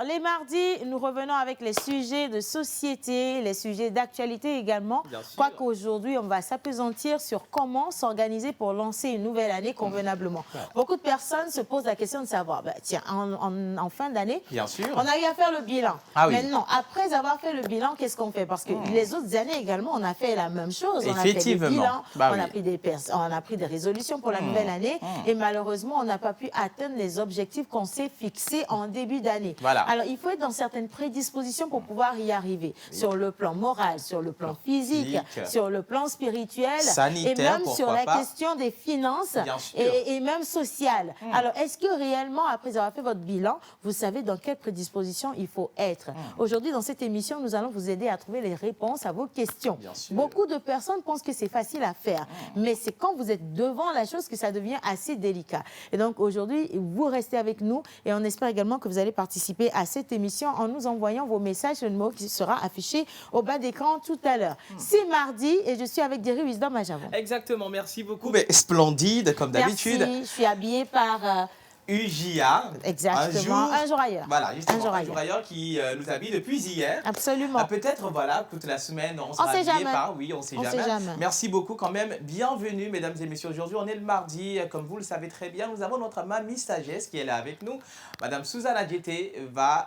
Alors, les mardis, nous revenons avec les sujets de société, les sujets d'actualité également. Quoique aujourd'hui, on va s'appesantir sur comment s'organiser pour lancer une nouvelle année convenablement. Beaucoup de personnes se posent la question de savoir, tiens, en fin d'année, on a eu à faire le bilan. Maintenant, après avoir fait le bilan, qu'est-ce qu'on fait? Parce que les autres années également, on a fait la même chose. On a fait des bilans, on a pris des résolutions pour la nouvelle année et malheureusement, on n'a pas pu atteindre les objectifs qu'on s'est fixés en début d'année. Alors, il faut être dans certaines prédispositions pour pouvoir y arriver. Sur le plan moral, sur le plan physique, sur le plan spirituel, sanitaire, et même sur la question des finances et même sociale. Alors, est-ce que réellement, après avoir fait votre bilan, vous savez dans quelles prédispositions il faut être? Aujourd'hui, dans cette émission, nous allons vous aider à trouver les réponses à vos questions. Beaucoup de personnes pensent que c'est facile à faire, mais c'est quand vous êtes devant la chose que ça devient assez délicat. Et donc, aujourd'hui, vous restez avec nous et on espère également que vous allez participer à cette émission en nous envoyant vos messages sur le numéro qui sera affiché au bas d'écran tout à l'heure. C'est mardi et je suis avec Derry Wisdom à Javon. Exactement, merci beaucoup. Mais splendide, comme d'habitude. Merci, je suis habillée par... UJA. Exactement, un jour ailleurs. Voilà, justement, un jour ailleurs qui nous habille depuis hier. Absolument. Peut-être, voilà, toute la semaine, on sera habillé par... Oui, on sait jamais. Merci beaucoup quand même. Bienvenue, mesdames et messieurs. Aujourd'hui, on est le mardi. Comme vous le savez très bien, nous avons notre mamie sagesse qui est là avec nous. Madame Susanna Djeté va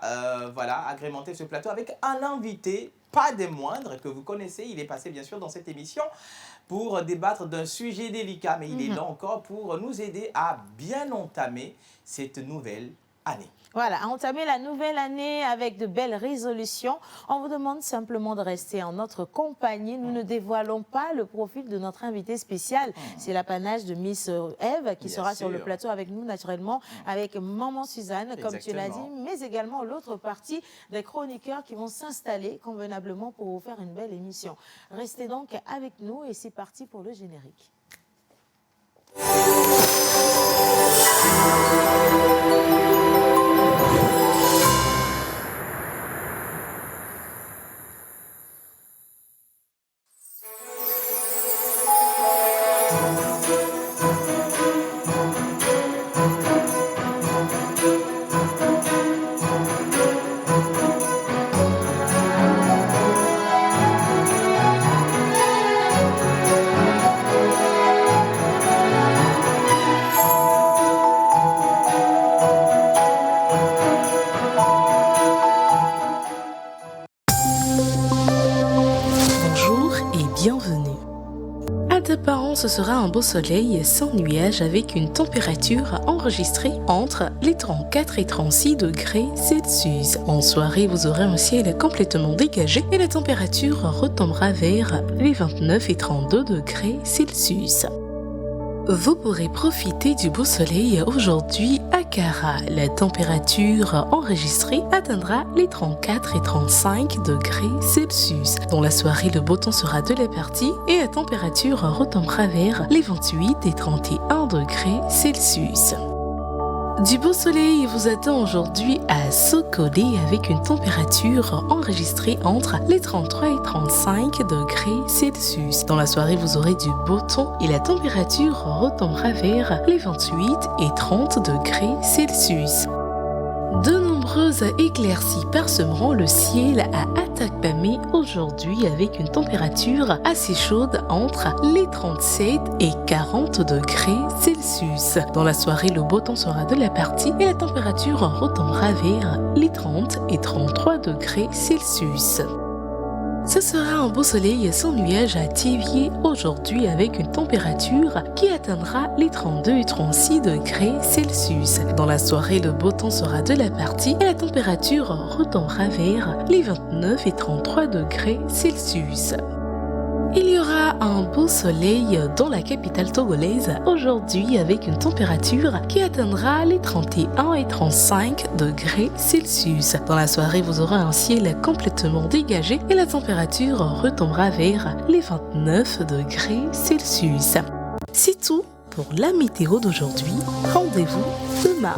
agrémenter ce plateau avec un invité, pas des moindres, que vous connaissez. Il est passé, bien sûr, dans cette émission pour débattre d'un sujet délicat, mais il est là encore pour nous aider à bien entamer cette nouvelle année. Voilà, à entamer la nouvelle année avec de belles résolutions. On vous demande simplement de rester en notre compagnie. Nous ne dévoilons pas le profil de notre invité spécial. C'est l'apanage de Miss Eve qui sera sur le plateau avec nous naturellement, avec Maman Suzanne, comme tu l'as dit, mais également l'autre partie des chroniqueurs qui vont s'installer convenablement pour vous faire une belle émission. Restez donc avec nous et c'est parti pour le générique. Ce sera un beau soleil sans nuages avec une température enregistrée entre les 34 et 36 degrés Celsius. En soirée, vous aurez un ciel complètement dégagé et la température retombera vers les 29 et 32 degrés Celsius. Vous pourrez profiter du beau soleil aujourd'hui à Kara. La température enregistrée atteindra les 34 et 35 degrés Celsius. Dans la soirée, le beau temps sera de la partie et la température retombera vers les 28 et 31 degrés Celsius. Du beau soleil vous attend aujourd'hui à Sokode avec une température enregistrée entre les 33 et 35 degrés Celsius. Dans la soirée, vous aurez du beau temps et la température retombera vers les 28 et 30 degrés Celsius. De nombreuses éclaircies parsemeront le ciel à Atakpamé aujourd'hui avec une température assez chaude entre les 37 et 40 degrés Celsius. Dans la soirée, le beau temps sera de la partie et la température retombera vers les 30 et 33 degrés Celsius. Ce sera un beau soleil sans nuages à Thiévié aujourd'hui avec une température qui atteindra les 32 et 36 degrés Celsius. Dans la soirée, le beau temps sera de la partie et la température retombera vers les 29 et 33 degrés Celsius. Il y aura un beau soleil dans la capitale togolaise aujourd'hui avec une température qui atteindra les 31 et 35 degrés Celsius. Dans la soirée, vous aurez un ciel complètement dégagé et la température retombera vers les 29 degrés Celsius. C'est tout pour la météo d'aujourd'hui. Rendez-vous demain.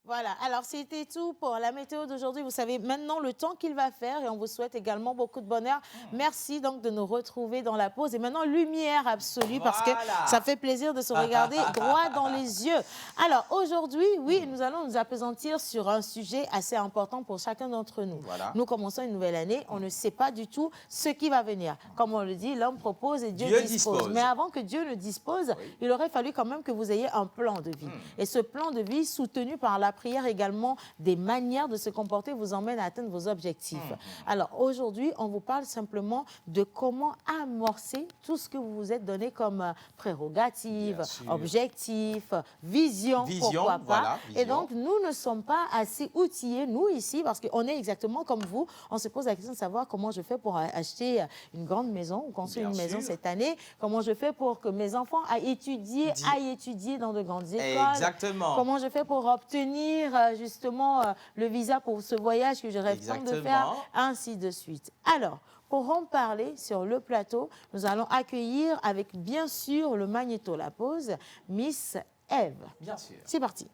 Voilà, alors c'était tout pour la météo d'aujourd'hui. Vous savez maintenant le temps qu'il va faire et on vous souhaite également beaucoup de bonheur. Merci donc de nous retrouver dans la pause. Et maintenant, lumière absolue parce que ça fait plaisir de se regarder droit dans les yeux. Alors aujourd'hui, oui, nous allons nous appesantir sur un sujet assez important pour chacun d'entre nous. Voilà. Nous commençons une nouvelle année, on ne sait pas du tout ce qui va venir. Comme on le dit, l'homme propose et Dieu dispose. Mais avant que Dieu ne dispose, il aurait fallu quand même que vous ayez un plan de vie. Et ce plan de vie soutenu par la prière également, des manières de se comporter vous emmène à atteindre vos objectifs. Alors aujourd'hui, on vous parle simplement de comment amorcer tout ce que vous vous êtes donné comme prérogatives, objectifs, vision, pourquoi pas. Et donc, nous ne sommes pas assez outillés, nous ici, parce qu'on est exactement comme vous. On se pose la question de savoir comment je fais pour acheter une grande maison ou construire une maison cette année, comment je fais pour que mes enfants aillent étudier dans de grandes écoles. Exactement. Comment je fais pour obtenir justement le visa pour ce voyage que je rêve tant de faire, ainsi de suite. Alors, pour en parler sur le plateau, nous allons accueillir avec bien sûr le magnéto La Pause, Miss Eve. Bien sûr. C'est parti.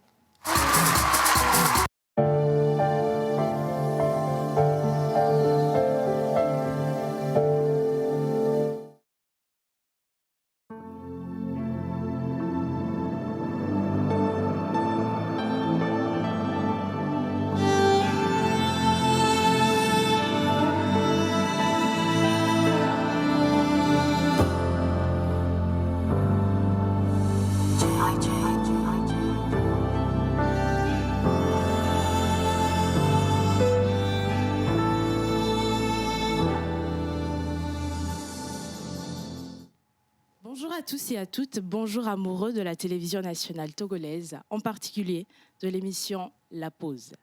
Bonjour à tous et à toutes, bonjour amoureux de la télévision nationale togolaise, en particulier de l'émission La Pause.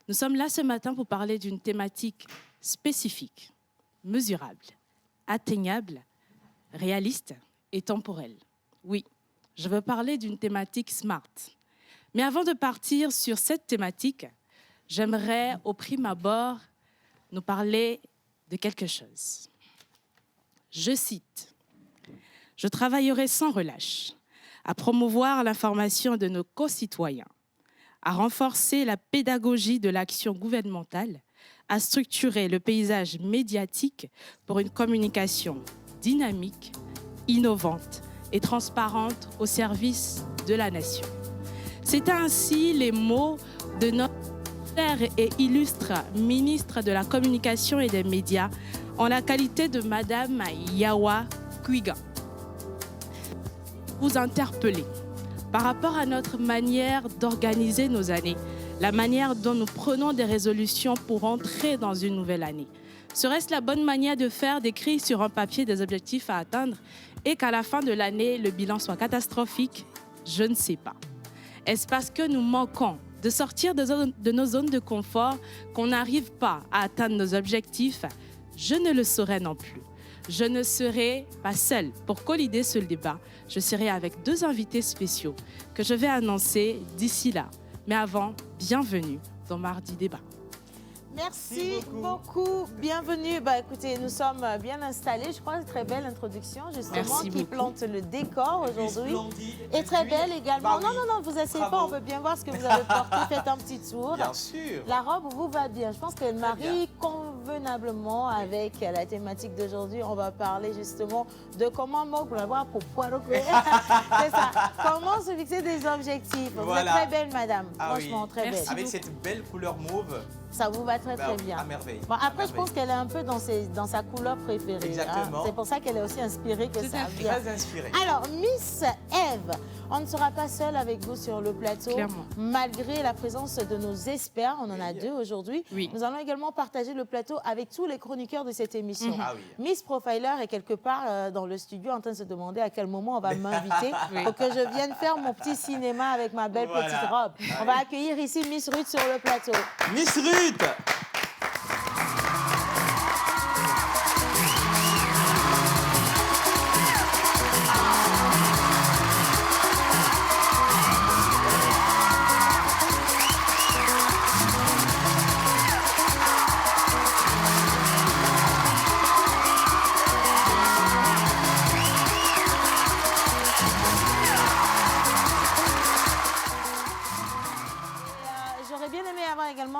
Nous sommes là ce matin pour parler d'une thématique spécifique, mesurable, atteignable, réaliste et temporelle. Oui, je veux parler d'une thématique SMART. Mais avant de partir sur cette thématique, j'aimerais au prime abord nous parler de quelque chose. Je cite: « Je travaillerai sans relâche à promouvoir l'information de nos concitoyens, à renforcer la pédagogie de l'action gouvernementale, à structurer le paysage médiatique pour une communication dynamique, innovante et transparente au service de la nation. » C'est ainsi les mots de notre chère et illustre ministre de la Communication et des Médias en la qualité de Madame Yawa Kwiga. Vous interpeller par rapport à notre manière d'organiser nos années, la manière dont nous prenons des résolutions pour entrer dans une nouvelle année. Serait-ce la bonne manière de faire, d'écrire sur un papier des objectifs à atteindre et qu'à la fin de l'année, le bilan soit catastrophique? Je ne sais pas. Est-ce parce que nous manquons de sortir de nos zones de confort qu'on n'arrive pas à atteindre nos objectifs? Je ne le saurais non plus. Je ne serai pas seule pour collider ce débat. Je serai avec deux invités spéciaux que je vais annoncer d'ici là. Mais avant, bienvenue dans Mardi Débat. Merci beaucoup. Bienvenue. Bah, écoutez, nous sommes bien installés. Je crois très belle introduction, justement, qui plante le décor aujourd'hui. Et très belle également. Non, non, non, vous asseyez pas. On peut bien voir ce que vous avez porté. Faites un petit tour. Bien sûr. La robe vous va bien. Je pense qu'elle marie convenablement avec la thématique d'aujourd'hui. On va parler justement de comment c'est ça. Comment se fixer des objectifs. Voilà. Vous êtes très belle, madame. Franchement, très belle. Avec cette belle couleur mauve. Ça vous va très bien. À merveille. Bon, après, je pense qu'elle est un peu dans sa couleur préférée. Exactement. Hein. C'est pour ça qu'elle est aussi inspirée que ça vient. Très inspirée. Alors, Miss Eve, on ne sera pas seul avec vous sur le plateau. Clairement. Malgré la présence de nos experts, on en a deux aujourd'hui. Oui. Nous allons également partager le plateau avec tous les chroniqueurs de cette émission. Oui. Miss Profiler est quelque part dans le studio en train de se demander à quel moment on va m'inviter pour que je vienne faire mon petit cinéma avec ma belle petite robe. On va accueillir ici Miss Ruth sur le plateau. Miss Ruth!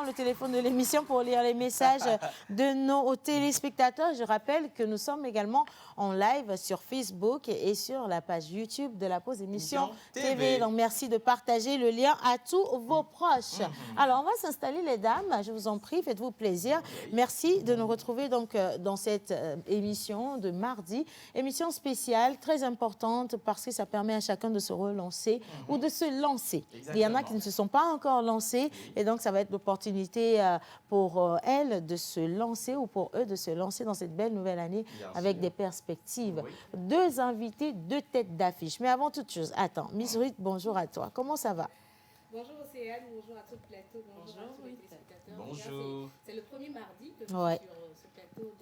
le téléphone de l'émission pour lire les messages de nos téléspectateurs. Je rappelle que nous sommes également en live sur Facebook et sur la page YouTube de la pause émission TV. Donc, merci de partager le lien à tous vos proches. Alors, on va s'installer, les dames. Je vous en prie, faites-vous plaisir. Merci de nous retrouver donc dans cette émission de mardi. Émission spéciale, très importante parce que ça permet à chacun de se relancer ou de se lancer. Exactement. Il y en a qui ne se sont pas encore lancés et donc ça va être l'opportunité pour elles de se lancer ou pour eux de se lancer dans cette belle nouvelle année avec des perspectives. Oui. 2 invités, 2 têtes d'affiche. Mais avant toute chose, attends, Miss Ruth, bonjour à toi. Comment ça va? Bonjour Océane, bonjour à tout le plateau, bonjour à tous les téléspectateurs. Bonjour. C'est le premier mardi que je suis sur ce plateau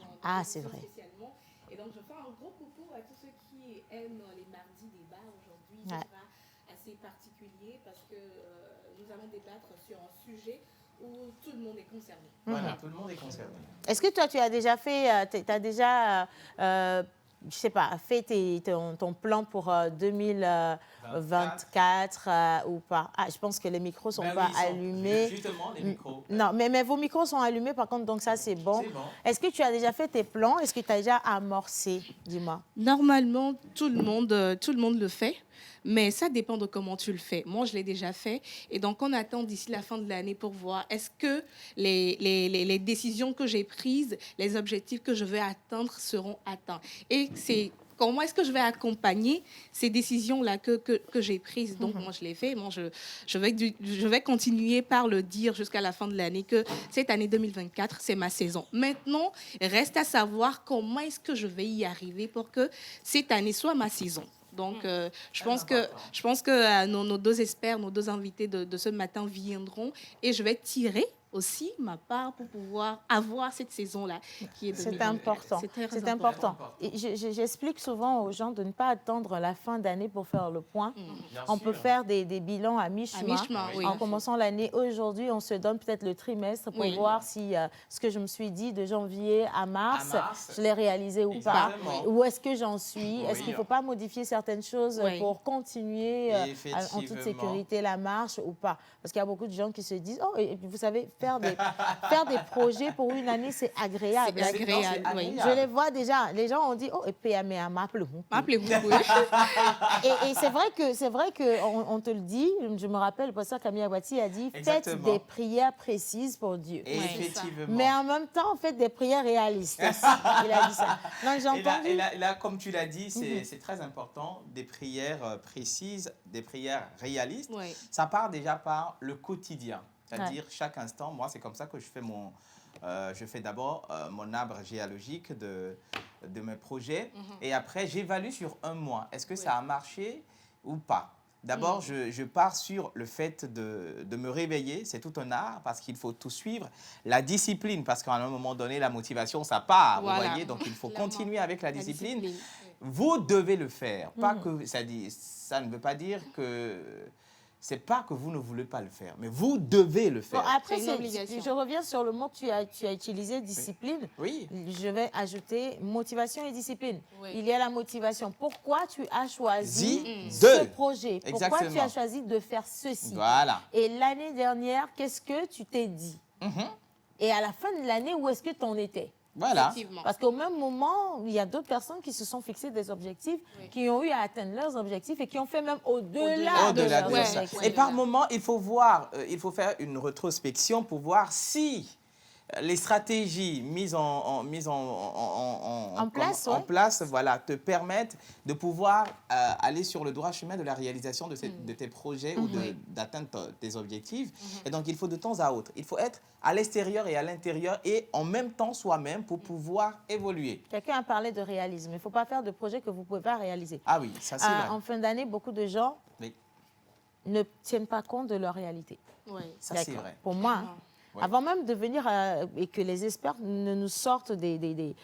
c'est vrai. Spécialement. Et donc je fais un gros coucou à tous ceux qui aiment les mardis débats aujourd'hui. Ce sera assez particulier parce que nous allons débattre sur un sujet où tout le monde est concerné. Voilà, tout le monde est concerné. Est-ce que toi, tu as déjà fait, je sais pas, fait ton plan pour 2024 ou pas? Ah, je pense que les micros sont pas allumés. Justement, les micros. Non, mais vos micros sont allumés, par contre, donc ça, c'est bon. Est-ce que tu as déjà fait tes plans? Est-ce que tu as déjà amorcé? Dis-moi. Normalement, tout le monde le fait. Mais ça dépend de comment tu le fais. Moi, je l'ai déjà fait. Et donc, on attend d'ici la fin de l'année pour voir est-ce que les décisions que j'ai prises, les objectifs que je vais atteindre seront atteints. Et c'est comment est-ce que je vais accompagner ces décisions-là que j'ai prises. Donc, moi, je l'ai fait. Moi, je vais continuer par le dire jusqu'à la fin de l'année que cette année 2024, c'est ma saison. Maintenant, reste à savoir comment est-ce que je vais y arriver pour que cette année soit ma saison. Donc, je pense que nos 2 experts, nos 2 invités de ce matin viendront et je vais tirer aussi ma part pour pouvoir avoir cette saison-là qui est de C'est important. C'est important. J'explique souvent aux gens de ne pas attendre la fin d'année pour faire le point. On peut faire des bilans à mi-chemin. En commençant l'année aujourd'hui, on se donne peut-être le trimestre pour voir si ce que je me suis dit de janvier à mars, je l'ai réalisé ou pas. Où est-ce que j'en suis? Est-ce qu'il ne faut pas modifier certaines choses pour continuer en toute sécurité la marche ou pas? Parce qu'il y a beaucoup de gens qui se disent, oh, et puis vous savez, faire des projets pour une année, c'est agréable. C'est agréable, oui. Je les vois déjà. Les gens ont dit, oh, et puis, mais m'appelez-vous. M'appelez-vous, oui. Et c'est vrai qu'on te le dit. Je me rappelle, le pasteur Camille Awati a dit, faites des prières précises pour Dieu. Effectivement. Mais en même temps, faites des prières réalistes. Il a dit ça. Donc, j'ai entendu. Et là, comme tu l'as dit, c'est très important, des prières précises, des prières réalistes. Oui. Ça part déjà par le quotidien. C'est-à-dire chaque instant, moi, c'est comme ça que je fais je fais d'abord mon arbre géologique de mes projets. Et après, j'évalue sur 1 mois. Est-ce que ça a marché ou pas? D'abord, je pars sur le fait de me réveiller. C'est tout un art parce qu'il faut tout suivre. La discipline, parce qu'à un moment donné, la motivation, ça part. Voilà. Vous voyez, donc il faut continuer avec la discipline. Vous devez le faire. Pas que ça ne veut pas dire que... C'est pas que vous ne voulez pas le faire, mais vous devez le faire. Bon, après, je reviens sur le mot que tu as utilisé, discipline. Oui. Je vais ajouter motivation et discipline. Oui. Il y a la motivation. Pourquoi tu as choisi ce projet? Pourquoi tu as choisi de faire ceci? Voilà. Et l'année dernière, qu'est-ce que tu t'es dit? Et à la fin de l'année, où est-ce que tu en étais? Voilà. Parce qu'au même moment, il y a d'autres personnes qui se sont fixées des objectifs, qui ont eu à atteindre leurs objectifs et qui ont fait même au-delà de leurs objectifs. Et par moment, il faut faire une rétrospection pour voir si les stratégies mises en place, voilà, te permettent de pouvoir aller sur le droit chemin de la réalisation de tes projets ou d'atteindre tes objectifs. Et donc, il faut de temps à autre. Il faut être à l'extérieur et à l'intérieur et en même temps soi-même pour pouvoir évoluer. Quelqu'un a parlé de réalisme. Il ne faut pas faire de projet que vous ne pouvez pas réaliser. Ah oui, ça c'est vrai. En fin d'année, beaucoup de gens ne tiennent pas compte de leur réalité. Oui, ça c'est vrai. Pour moi, avant même de venir et que les experts ne nous sortent des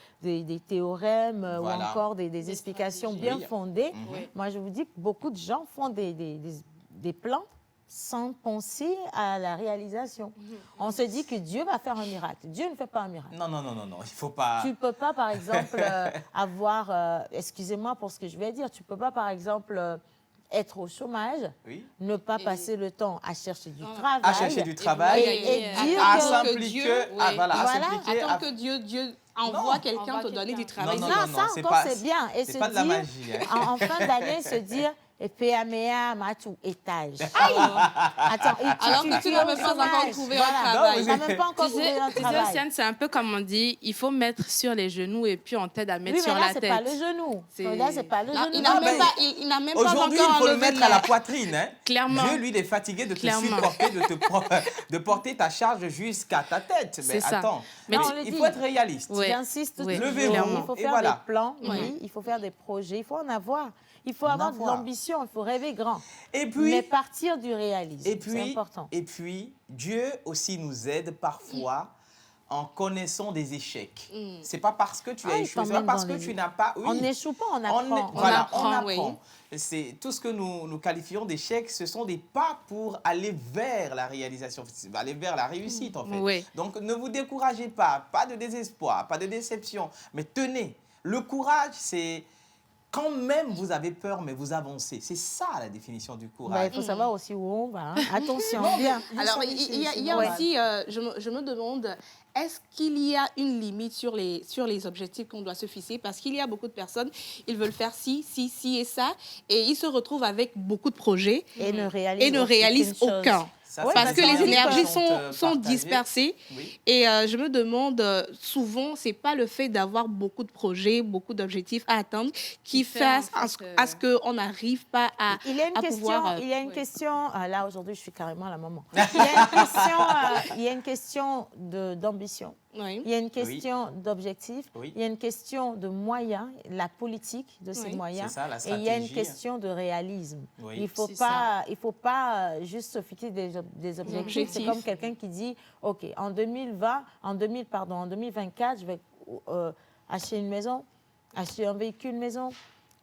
théorèmes ou encore des explications bien fondées, moi je vous dis que beaucoup de gens font des plans sans penser à la réalisation. On se dit que Dieu va faire un miracle. Dieu ne fait pas un miracle. Non, il faut pas... Tu ne peux pas, par exemple, avoir... excusez-moi pour ce que je vais dire. Tu ne peux pas, par exemple... être au chômage, ne pas passer le temps à chercher du travail. À chercher du travail et dire à que s'impliquer. Attends que Dieu envoie quelqu'un te donner du travail. Non, ça encore c'est bien. Et c'est pas de la magie. En fin d'année, se dire... Et PMA, matou, étage. Attends, alors que tu n'as même pas encore trouvé un travail. Tu n'as même pas encore trouvé un travail. C'est un peu comme on dit, il faut mettre sur les genoux et puis on t'aide à mettre sur la tête. Oui, mais là, c'est pas le genou. Là, c'est pas le genou. Il n'a même pas encore aujourd'hui, il faut le mettre à la poitrine. Hein. Clairement. Dieu, lui, il est fatigué de te supporter, de porter ta charge jusqu'à ta tête. Mais attends, il faut être réaliste. J'insiste, levez-vous. Il faut faire des plans, il faut faire des projets, il faut en avoir. Il faut avoir de l'ambition, il faut rêver grand. Et puis, mais partir du réalisme, c'est important. Et puis, Dieu aussi nous aide parfois en connaissant des échecs. C'est pas parce que tu as échoué, c'est pas parce que tu n'as pas... On n'échoue pas, on apprend. On apprend. C'est tout ce que nous qualifions d'échecs, ce sont des pas pour aller vers la réalisation, aller vers la réussite en fait. Oui. Donc, ne vous découragez pas de désespoir, pas de déception, mais tenez. Le courage, c'est... Quand même vous avez peur, mais vous avancez. C'est ça la définition du courage. Il faut savoir aussi où on va. Hein. Attention, bien. Alors, il y a aussi, je me demande, est-ce qu'il y a une limite sur les objectifs qu'on doit se fixer? Parce qu'il y a beaucoup de personnes, ils veulent faire ci et ça, et ils se retrouvent avec beaucoup de projets et ne réalisent aucun. Parce que les énergies sont dispersées. Oui. Et je me demande, souvent, ce n'est pas le fait d'avoir beaucoup de projets, beaucoup d'objectifs à atteindre qui fait à ce qu'on n'arrive pas à pouvoir... Il y a une question, là aujourd'hui je suis carrément la maman. Il y a une question d'ambition. Oui. Il y a une question d'objectif, il y a une question de moyens, la politique de ces moyens, ça, la et il y a une question de réalisme. Oui. Il ne faut pas juste se fixer des objectifs. C'est comme quelqu'un qui dit, OK, en 2024, je vais acheter une maison, acheter un véhicule maison,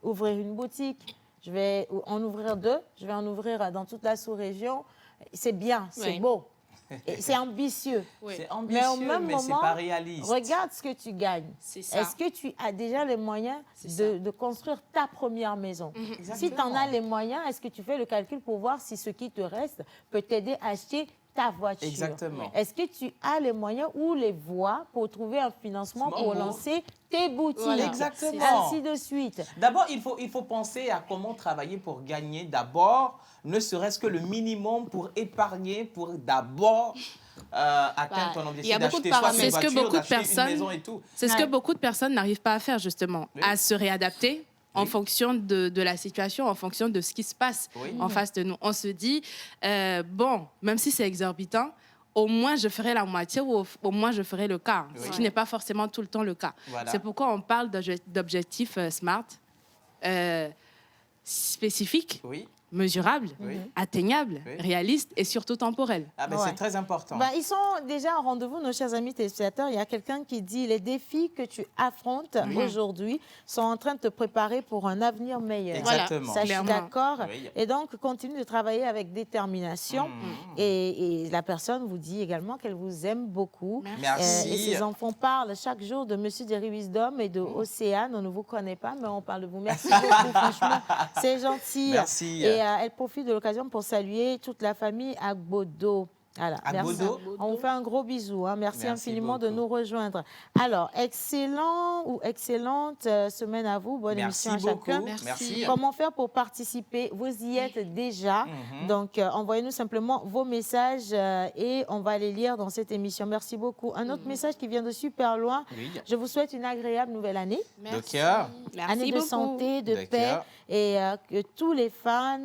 ouvrir une boutique, je vais en ouvrir 2, je vais en ouvrir dans toute la sous-région. C'est bien, c'est beau. C'est ambitieux. C'est ambitieux, mais au même moment, c'est pas réaliste. Regarde ce que tu gagnes. Est-ce que tu as déjà les moyens de construire ta première maison? Si tu en as les moyens, est-ce que tu fais le calcul pour voir si ce qui te reste peut t'aider à acheter ta voiture? Exactement. Est-ce que tu as les moyens ou les voies pour trouver un financement pour lancer tes boutiques? Exactement. Ainsi de suite. D'abord, il faut penser à comment travailler pour gagner d'abord, ne serait-ce que le minimum pour épargner, pour d'abord atteindre ton objectif d'acheter soit une voiture, d'acheter une maison et tout. C'est ce que beaucoup de personnes n'arrivent pas à faire justement, à se réadapter. En fonction de la situation, en fonction de ce qui se passe en face de nous. On se dit, bon, même si c'est exorbitant, au moins je ferai la moitié ou au moins je ferai le quart, ce qui n'est pas forcément tout le temps le cas. Voilà. C'est pourquoi on parle d'objectifs SMART, spécifiques, mesurables, atteignables, réalistes et surtout temporels. C'est très important. Ils sont déjà en rendez-vous, nos chers amis téléspectateurs. Il y a quelqu'un qui dit, les défis que tu affrontes aujourd'hui sont en train de te préparer pour un avenir meilleur. Exactement. Ça, je suis d'accord. Et donc, continue de travailler avec détermination. Et la personne vous dit également qu'elle vous aime beaucoup. Merci. Et ses enfants parlent chaque jour de Monsieur Derry Wisdom et de Océane. On ne vous connaît pas, mais on parle de vous. Merci beaucoup, franchement. C'est gentil. Merci. Et elle profite de l'occasion pour saluer toute la famille Agbodo. Voilà, merci. On vous fait un gros bisou. Hein. Merci infiniment beaucoup de nous rejoindre. Alors, excellent ou excellente semaine à vous. Bonne émission à chacun. Merci. Comment faire pour participer? Vous y êtes déjà. Donc, envoyez-nous simplement vos messages et on va les lire dans cette émission. Merci beaucoup. Un autre message qui vient de super loin. Je vous souhaite une agréable nouvelle année. De cœur. Année de santé, de paix et que tous les fans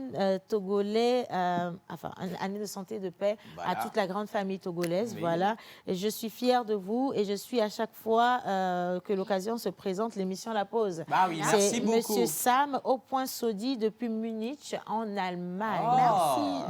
togolais, année de santé, de paix à toute la grande famille togolaise, voilà. Et je suis fière de vous et je suis à chaque fois que l'occasion se présente, l'émission La Pause. Merci beaucoup. Monsieur Sam au point Sodi depuis Munich en Allemagne.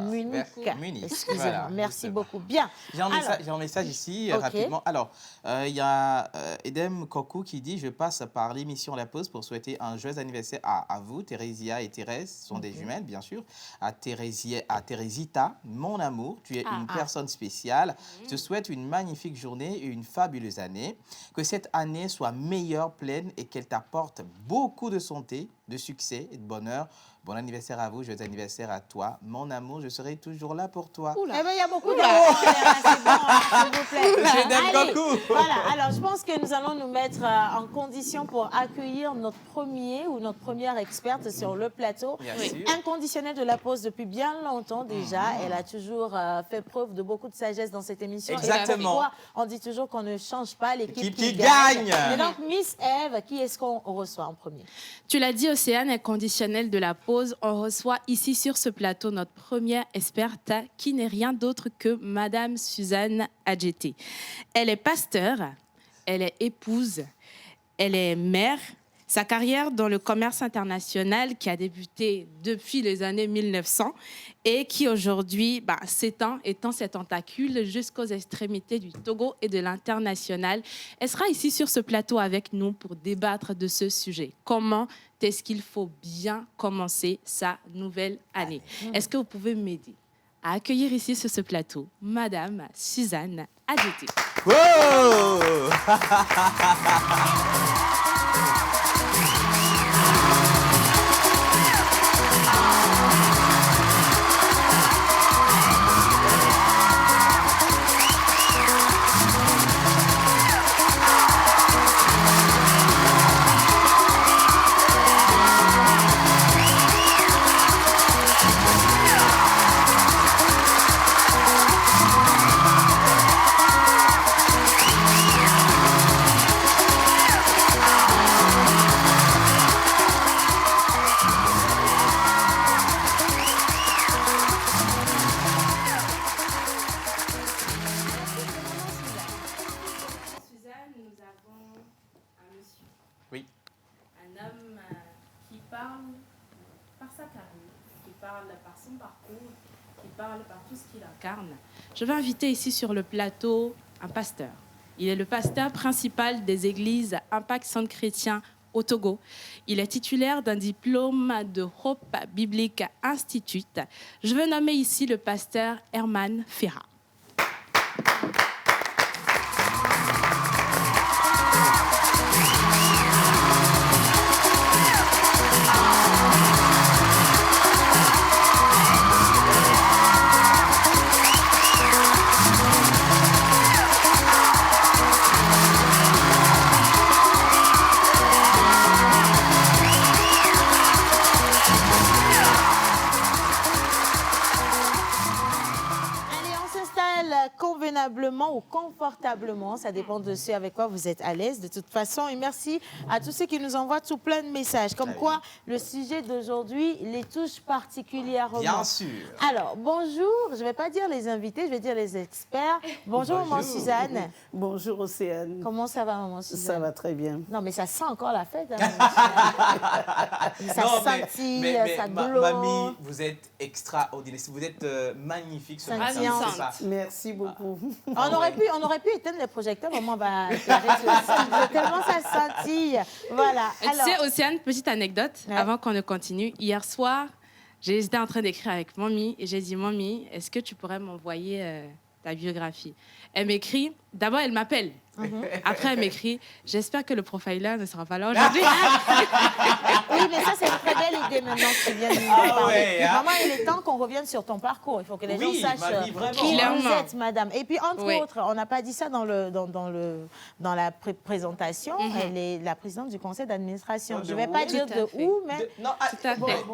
Merci. Munich. Excusez-moi. Merci beaucoup. Bien. J'ai un message ici, rapidement. Alors, il y a Edem Kokou qui dit « Je passe par l'émission La Pause pour souhaiter un joyeux anniversaire à vous, Thérésia et Thérèse, ce sont des jumelles, bien sûr. À Thérésita, mon amour, tu es une personne spéciale. Je te souhaite une magnifique journée et une fabuleuse année. Que cette année soit meilleure, pleine et qu'elle t'apporte beaucoup de santé, de succès et de bonheur. Bon anniversaire à vous, joyeux anniversaire à toi. Mon amour, je serai toujours là pour toi. Eh bien, il y a beaucoup d'amour, c'est bon, s'il vous plaît. Je t'aime beaucoup. Voilà, alors je pense que nous allons nous mettre en condition pour accueillir notre premier ou notre première experte sur le plateau. Inconditionnelle de la pause depuis bien longtemps déjà. Elle a toujours fait preuve de beaucoup de sagesse dans cette émission. Exactement. Et pourquoi on dit toujours qu'on ne change pas l'équipe qui gagne. Et donc, Miss Eve, qui est-ce qu'on reçoit en premier? Tu l'as dit, Océane, inconditionnelle de la pause. On reçoit ici sur ce plateau notre première experte qui n'est rien d'autre que Madame Suzanne Adjeté. Elle est pasteur, elle est épouse, elle est mère. Sa carrière dans le commerce international qui a débuté depuis les années 1900 et qui aujourd'hui s'étend ses tentacules jusqu'aux extrémités du Togo et de l'international. Elle sera ici sur ce plateau avec nous pour débattre de ce sujet. Comment est-ce qu'il faut bien commencer sa nouvelle année? Est-ce que vous pouvez m'aider à accueillir ici sur ce plateau Madame Suzanne Adjeté? Wow. Je vais inviter ici sur le plateau un pasteur. Il est le pasteur principal des églises Impact Centre Chrétien au Togo. Il est titulaire d'un diplôme de Hope Biblique Institute. Je veux nommer ici le pasteur Herman Ferra. Ou confortablement, ça dépend de ce avec quoi vous êtes à l'aise de toute façon. Et merci à tous ceux qui nous envoient tout plein de messages, comme quoi le sujet d'aujourd'hui les touche particulièrement. Bien sûr. Alors, bonjour, je ne vais pas dire les invités, je vais dire les experts. Bonjour, maman Suzanne. Bonjour, Océane. Comment ça va, maman Suzanne? Ça va très bien. Non, mais ça sent encore la fête. Hein, ça scintille, ça glow. Mamie, vous êtes extraordinaire. Vous êtes magnifique ce matin. Merci beaucoup. On aurait pu éteindre les projecteurs, maman va éclairer tellement ça scintille. Voilà. Alors, tu sais, Océane, petite anecdote, avant qu'on ne continue. Hier soir, j'étais en train d'écrire avec Mamie et j'ai dit, Mamie, est-ce que tu pourrais m'envoyer ta biographie? Elle m'écrit, d'abord elle m'appelle. Après, elle m'écrit, j'espère que le profiler ne sera pas là aujourd'hui. Oui, mais ça, c'est une très belle idée maintenant que tu viens de nous parler. Maman, il est temps qu'on revienne sur ton parcours. Il faut que les gens sachent qui vous êtes, madame. Et puis, entre autres, on n'a pas dit ça dans la présentation. Elle est la présidente du conseil d'administration. Je ne vais pas dire de où, mais... Non, tout à fait.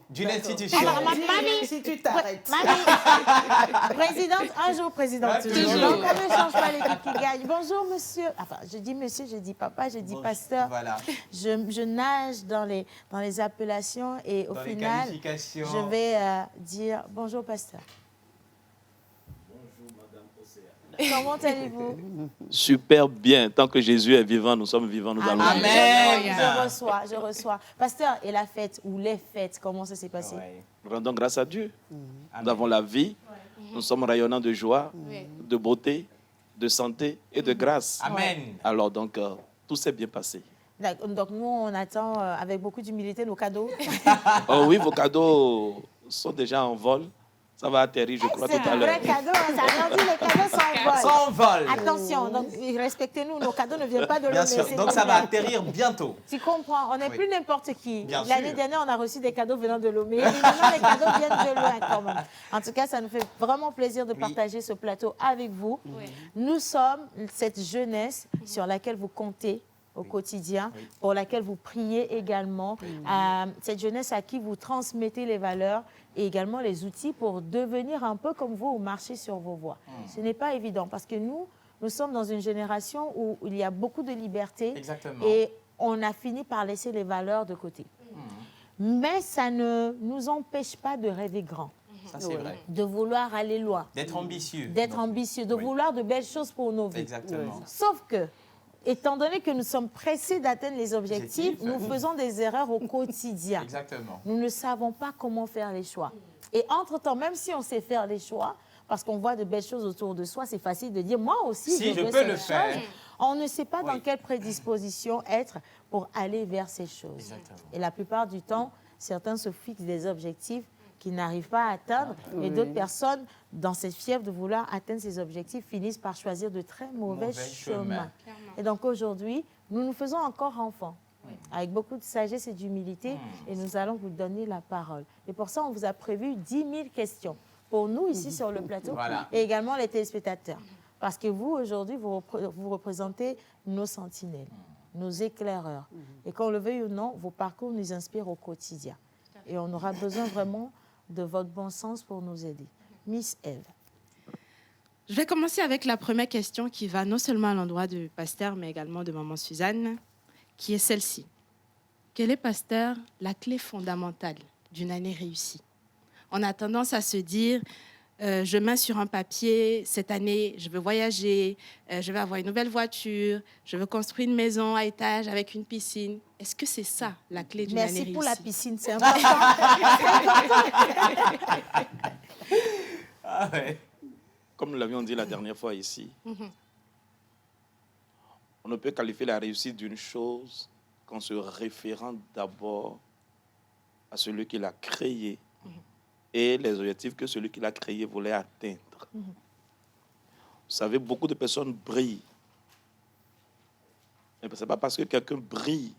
D'une institution. Mamie, si tu t'arrêtes. Mamie, présidente, un jour présidente toujours. Donc, on ne change pas l'équipe qui gagne. Bonjour, monsieur. Enfin, je dis monsieur, je dis papa, je dis pasteur. Voilà. Je nage dans les appellations et au final, je vais dire bonjour, pasteur. Bonjour, madame Océane. Comment allez-vous? Super bien. Tant que Jésus est vivant, nous sommes vivants, nous allons vivre. Amen. Je reçois. Pasteur, et la fête ou les fêtes, comment ça s'est passé? Rendons grâce à Dieu. Nous avons la vie. Nous sommes rayonnants de joie, de beauté, de santé et de grâce. Amen. Alors donc, tout s'est bien passé. Donc nous, on attend avec beaucoup d'humilité nos cadeaux. Oh oui, vos cadeaux sont déjà en vol. Ça va atterrir, je crois, tout à l'heure. C'est un vrai cadeau, ça a dit les cadeaux s'envolent. Attention, donc respectez-nous, nos cadeaux ne viennent pas de l'eau. Bien sûr, donc ça va atterrir bientôt. Tu comprends, on n'est plus n'importe qui. Bien L'année sûr. dernière, on a reçu des cadeaux venant de Lomé. Et maintenant, les cadeaux viennent de loin quand même. En tout cas, ça nous fait vraiment plaisir de partager ce plateau avec vous. Oui. Nous sommes cette jeunesse sur laquelle vous comptez au quotidien, pour laquelle vous priez également, cette jeunesse à qui vous transmettez les valeurs et également les outils pour devenir un peu comme vous ou marcher sur vos voies. Ce n'est pas évident parce que nous sommes dans une génération où il y a beaucoup de liberté. Exactement. Et on a fini par laisser les valeurs de côté. Mais ça ne nous empêche pas de rêver grand. Ça, c'est vrai. De vouloir aller loin. D'être ambitieux. D'être ambitieux, de vouloir de belles choses pour nos vies. Exactement. Sauf que, étant donné que nous sommes pressés d'atteindre les objectifs, nous faisons des erreurs au quotidien. Exactement. Nous ne savons pas comment faire les choix. Et entre-temps, même si on sait faire les choix, parce qu'on voit de belles choses autour de soi, c'est facile de dire, moi aussi, si je peux le faire. On ne sait pas dans quelle prédisposition être pour aller vers ces choses. Exactement. Et la plupart du temps, certains se fixent des objectifs qu'ils n'arrivent pas à atteindre. Et d'autres personnes, dans cette fièvre de vouloir atteindre ces objectifs, finissent par choisir de très mauvais chemins. Et donc aujourd'hui, nous nous faisons encore enfants, avec beaucoup de sagesse et d'humilité, et nous allons vous donner la parole. Et pour ça, on vous a prévu 10 000 questions pour nous ici sur le plateau et également les téléspectateurs. Parce que vous, aujourd'hui, vous représentez nos sentinelles, nos éclaireurs. Et qu'on le veuille ou non, vos parcours nous inspirent au quotidien. Et on aura besoin vraiment de votre bon sens pour nous aider. Miss Eve. Je vais commencer avec la première question qui va non seulement à l'endroit du pasteur, mais également de maman Suzanne, qui est celle-ci. Quelle est, pasteur, la clé fondamentale d'une année réussie? On a tendance à se dire, je mets sur un papier, cette année, je veux voyager, je vais avoir une nouvelle voiture, je veux construire une maison à étage avec une piscine. Est-ce que c'est ça, la clé d'une année réussie? Merci pour la piscine, c'est important. Ah ouais. Comme nous l'avions dit la dernière fois ici, on ne peut qualifier la réussite d'une chose qu'en se référant d'abord à celui qui l'a créé et les objectifs que celui qui l'a créé voulait atteindre. Vous savez, beaucoup de personnes brillent. Mais ce n'est pas parce que quelqu'un brille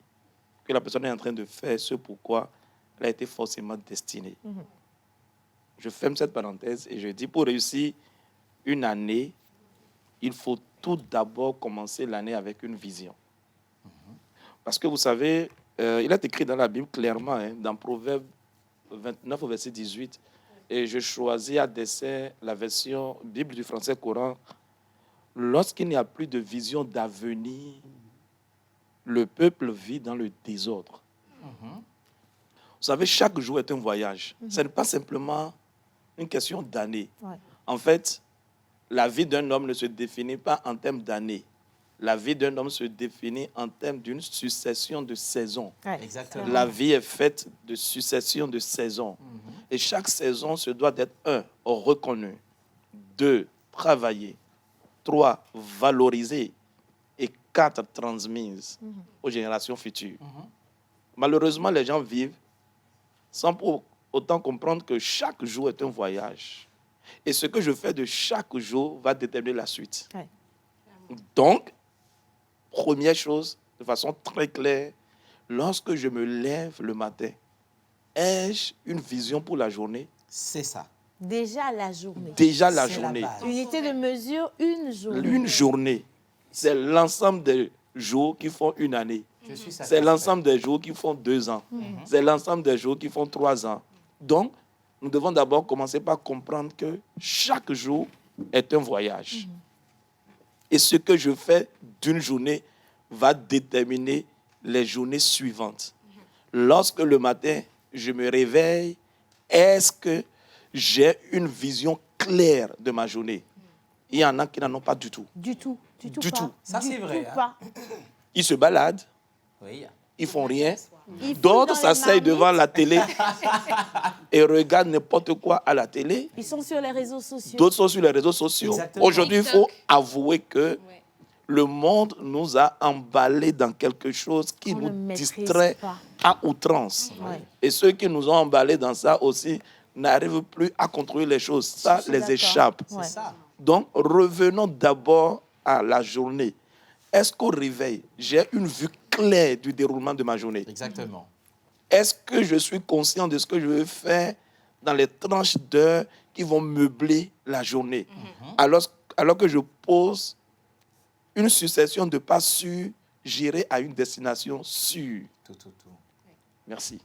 que la personne est en train de faire ce pourquoi elle a été forcément destinée. Je ferme cette parenthèse et je dis, pour réussir une année, il faut tout d'abord commencer l'année avec une vision. Parce que vous savez, il est écrit dans la Bible clairement, dans Proverbe 29 au verset 18, et je choisis à dessein la version Bible du français courant. Lorsqu'il n'y a plus de vision d'avenir, le peuple vit dans le désordre. Vous savez, chaque jour est un voyage. Ce n'est pas simplement une question d'année. En fait, la vie d'un homme ne se définit pas en termes d'années. La vie d'un homme se définit en termes d'une succession de saisons. Exactement. La vie est faite de succession de saisons. Et chaque saison se doit d'être 1, reconnue, 2, travaillée, 3, valorisée et 4, transmise aux générations futures. Malheureusement, les gens vivent sans pour autant comprendre que chaque jour est un voyage. Et ce que je fais de chaque jour va déterminer la suite. Donc, première chose, de façon très claire, lorsque je me lève le matin, ai-je une vision pour la journée? C'est ça. Déjà la journée. Déjà la journée. Unité de mesure, une journée. Une journée. C'est l'ensemble des jours qui font une année. C'est l'ensemble des jours qui font 2 ans. C'est l'ensemble des jours qui font 3 ans. Donc, nous devons d'abord commencer par comprendre que chaque jour est un voyage. Et ce que je fais d'une journée va déterminer les journées suivantes. Lorsque le matin, je me réveille, est-ce que j'ai une vision claire de ma journée? Il y en a qui n'en ont pas du tout. Du tout. Du tout. Ça, c'est vrai. Ils se baladent, ils font rien. D'autres s'asseyent devant la télé et regardent n'importe quoi à la télé. Ils sont sur les réseaux sociaux. D'autres sont sur les réseaux sociaux. Aujourd'hui, il faut avouer que le monde nous a emballés dans quelque chose qui nous distrait à outrance. Et ceux qui nous ont emballés dans ça aussi n'arrivent plus à contrôler les choses. Ça les échappe. C'est ça. Donc, revenons d'abord à la journée. Est-ce qu'au réveil, j'ai une vue claire du déroulement de ma journée? Exactement. Est-ce que je suis conscient de ce que je veux faire dans les tranches d'heures qui vont meubler la journée? Alors que je pose une succession de pas sûrs, j'irai à une destination sûre. Tout. Merci.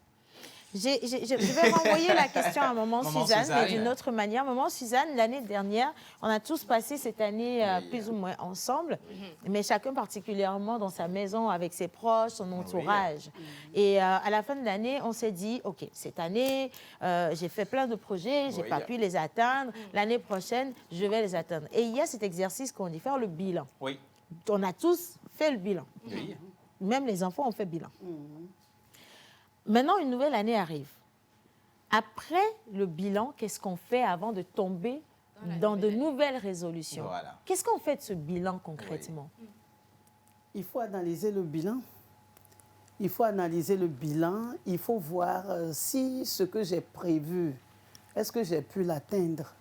Je vais renvoyer la question à Maman Suzanne, mais d'une autre manière. Maman Suzanne, l'année dernière, on a tous passé cette année plus ou moins ensemble, mais chacun particulièrement dans sa maison, avec ses proches, son entourage. Et à la fin de l'année, on s'est dit, OK, cette année, j'ai fait plein de projets, j'ai pas pu les atteindre. L'année prochaine, je vais les atteindre. Et il y a cet exercice qu'on dit, faire le bilan. Oui. On a tous fait le bilan. Oui. Même les enfants ont fait le bilan. Maintenant, une nouvelle année arrive. Après le bilan, qu'est-ce qu'on fait avant de tomber dans de nouvelles résolutions? Qu'est-ce qu'on fait de ce bilan concrètement? Il faut analyser le bilan. Il faut analyser le bilan. Il faut voir si ce que j'ai prévu, est-ce que j'ai pu l'atteindre?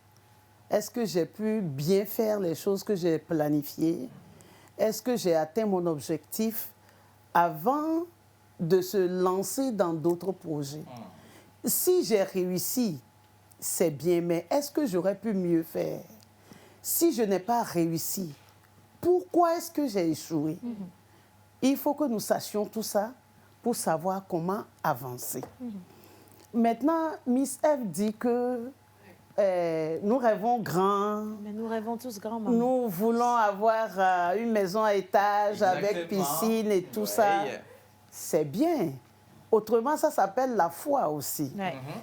Est-ce que j'ai pu bien faire les choses que j'ai planifiées? Est-ce que j'ai atteint mon objectif avant de se lancer dans d'autres projets? Si j'ai réussi, c'est bien, mais est-ce que j'aurais pu mieux faire? Si je n'ai pas réussi, pourquoi est-ce que j'ai échoué? Il faut que nous sachions tout ça pour savoir comment avancer. Maintenant, Miss F dit que nous rêvons grand. Mais nous rêvons tous grand, maman. Nous voulons avoir une maison à étage avec piscine et tout ça. C'est bien. Autrement, ça s'appelle la foi aussi.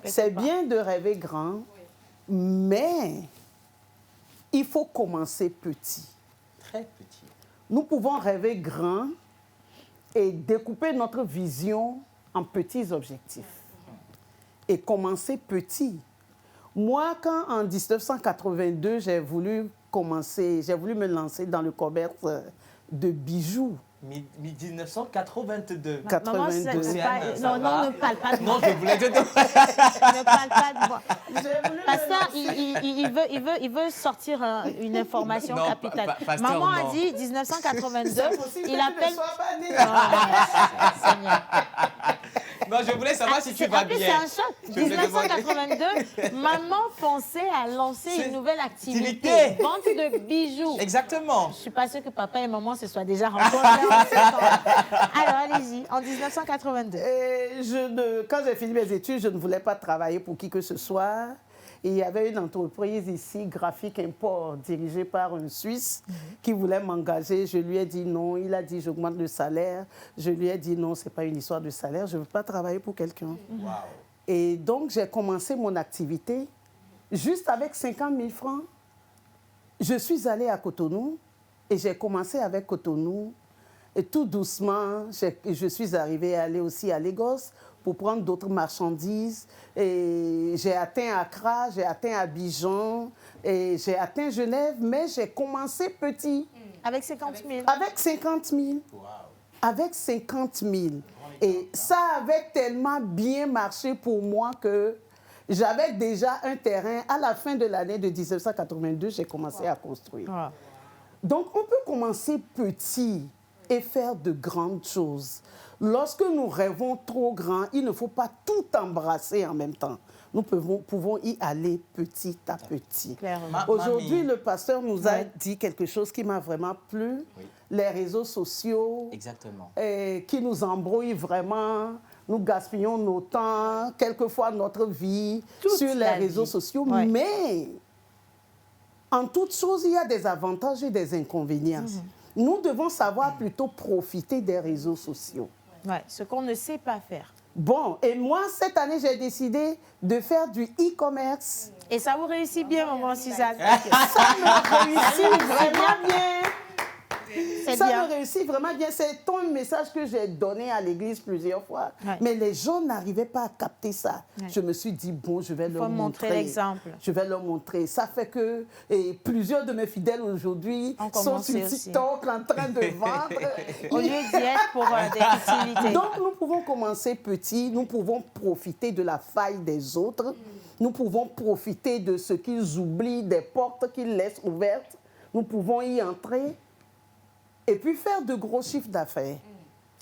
C'est bien de rêver grand, mais il faut commencer petit. Très petit. Nous pouvons rêver grand et découper notre vision en petits objectifs. Et commencer petit. Moi, quand en 1982, j'ai voulu me lancer dans le commerce de bijoux. 1982. Maman, ne parle pas de moi. Non, je voulais te dire. Ne parle pas de moi. Pasteur, il veut sortir une information capitale. Maman a dit 1982. Il appelle. Non, je voulais savoir si tu vas bien. C'est un choc. 1982, maman pensait à lancer une nouvelle activité. Vente de bijoux. Exactement. Je ne suis pas sûre que papa et maman se soient déjà rencontrés en ce temps. Alors, allez-y, en 1982. Quand j'ai fini mes études, je ne voulais pas travailler pour qui que ce soit. Et il y avait une entreprise ici, Graphique Import, dirigée par un Suisse, qui voulait m'engager. Je lui ai dit non. Il a dit, j'augmente le salaire. Je lui ai dit non, ce n'est pas une histoire de salaire. Je ne veux pas travailler pour quelqu'un. Wow. Et donc, j'ai commencé mon activité juste avec 50 000 francs. Je suis allée à Cotonou et j'ai commencé avec Cotonou. Et tout doucement, je suis arrivée à aller aussi à Lagos pour prendre d'autres marchandises. Et j'ai atteint Accra, j'ai atteint Abidjan, et j'ai atteint Genève, mais j'ai commencé petit. Avec 50 000. Avec 50 000. Wow. Avec 50 000. Et ça avait tellement bien marché pour moi que j'avais déjà un terrain. À la fin de l'année de 1982, j'ai commencé à construire. Wow. Donc, on peut commencer petit et faire de grandes choses. Lorsque nous rêvons trop grand, il ne faut pas tout embrasser en même temps. Nous pouvons y aller petit à petit. Aujourd'hui, le pasteur nous a dit quelque chose qui m'a vraiment plu. Oui. Les réseaux sociaux. Exactement. Qui nous embrouillent vraiment. Nous gaspillons nos temps, quelquefois notre vie sur les réseaux sociaux. Oui. Mais en toute chose, il y a des avantages et des inconvénients. Nous devons savoir plutôt profiter des réseaux sociaux. Ouais, ce qu'on ne sait pas faire. Bon, et moi, cette année, j'ai décidé de faire du e-commerce. Et ça vous réussit bien, maman Suzanne? Ça me réussit vraiment bien. Ça bien. me réussit vraiment bien. C'est un message que j'ai donné à l'église plusieurs fois. Ouais. Mais les gens n'arrivaient pas à capter ça. Ouais. Je me suis dit, bon, je vais leur montrer l'exemple. Je vais leur montrer. Ça fait que plusieurs de mes fidèles aujourd'hui sont sur TikTok en train de vendre. Au lieu d'y être pour des futilités. Donc, nous pouvons commencer petit. Nous pouvons profiter de la faille des autres. Nous pouvons profiter de ce qu'ils oublient, des portes qu'ils laissent ouvertes. Nous pouvons y entrer et puis faire de gros chiffres d'affaires.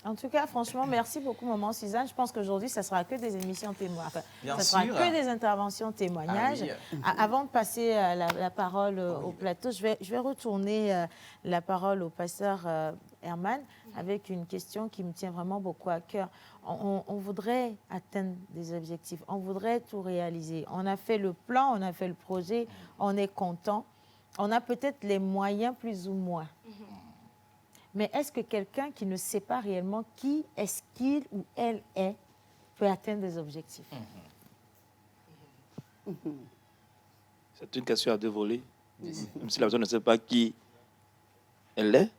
En tout cas, franchement, merci beaucoup, Maman Suzanne. Je pense qu'aujourd'hui, ça ne sera que des émissions témoignages. Enfin, Bien ça sûr. sera que des interventions témoignages. Ah, oui. Avant de passer la parole au plateau, je vais retourner la parole au pasteur Herman avec une question qui me tient vraiment beaucoup à cœur. On voudrait atteindre des objectifs, on voudrait tout réaliser. On a fait le plan, on a fait le projet, on est content. On a peut-être les moyens plus ou moins. Mais est-ce que quelqu'un qui ne sait pas réellement qui est-ce qu'il ou elle est peut atteindre des objectifs? C'est une question à deux volets. Même si la personne ne sait pas qui elle est,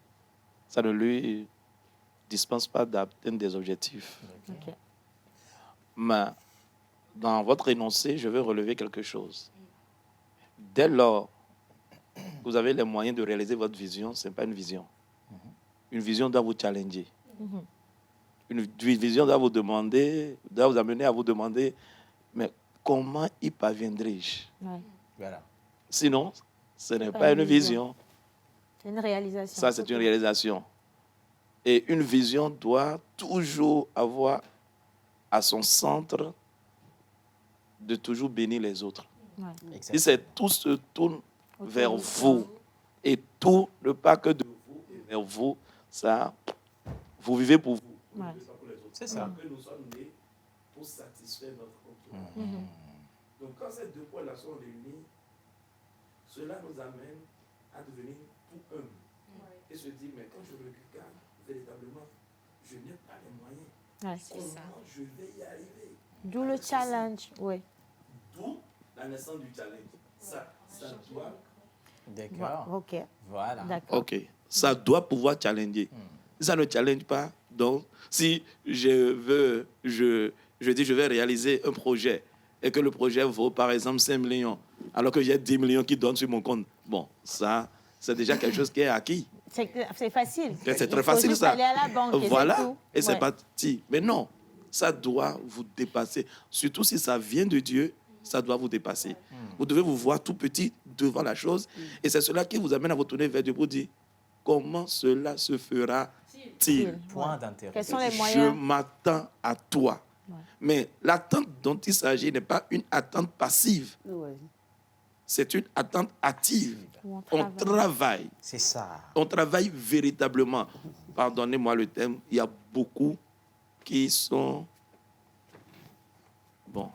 ça ne lui dispense pas d'atteindre des objectifs. Okay. Mais dans votre énoncé, je veux relever quelque chose. Dès lors que vous avez les moyens de réaliser votre vision, ce n'est pas une vision. Une vision doit vous challenger. Une vision doit vous demander, doit vous amener à vous demander, mais comment y parviendrai-je? Voilà. Sinon, ce n'est pas une vision. C'est une réalisation. Ça, c'est une réalisation. Et une vision doit toujours avoir à son centre de toujours bénir les autres. Si c'est tout se tourne vers vous et tout ne pas que de vous et vers vous, ça, vous vivez pour vous. Vous vivez pas pour les autres. C'est ça. Que nous sommes nés pour satisfaire notre propre. Donc quand ces deux points-là sont réunis, cela nous amène à devenir tout humble. Et se dire, mais quand je regarde véritablement, je n'ai pas les moyens. Comment je vais y arriver? D'où le challenge, oui. D'où la naissance du challenge. Ça doit... D'accord. OK. Voilà. D'accord. OK. Ça doit pouvoir challenger. Si ça ne challenge pas, donc, si je dis je vais réaliser un projet et que le projet vaut par exemple 5 millions, alors que j'ai 10 millions qui donnent sur mon compte, bon, ça, c'est déjà quelque chose qui est acquis. C'est facile. C'est très facile, ça. Aller à la banque voilà, et c'est tout. Et c'est parti. Mais non, ça doit vous dépasser. Surtout si ça vient de Dieu, ça doit vous dépasser. Vous devez vous voir tout petit devant la chose. Et c'est cela qui vous amène à vous tourner vers Dieu pour dire comment cela se fera-t-il. Point d'intérêt. Quels sont les moyens? Je m'attends à toi. Mais l'attente dont il s'agit n'est pas une attente passive. C'est une attente active. On travaille. C'est ça. On travaille véritablement. Pardonnez-moi le terme, il y a beaucoup qui sont... Bon.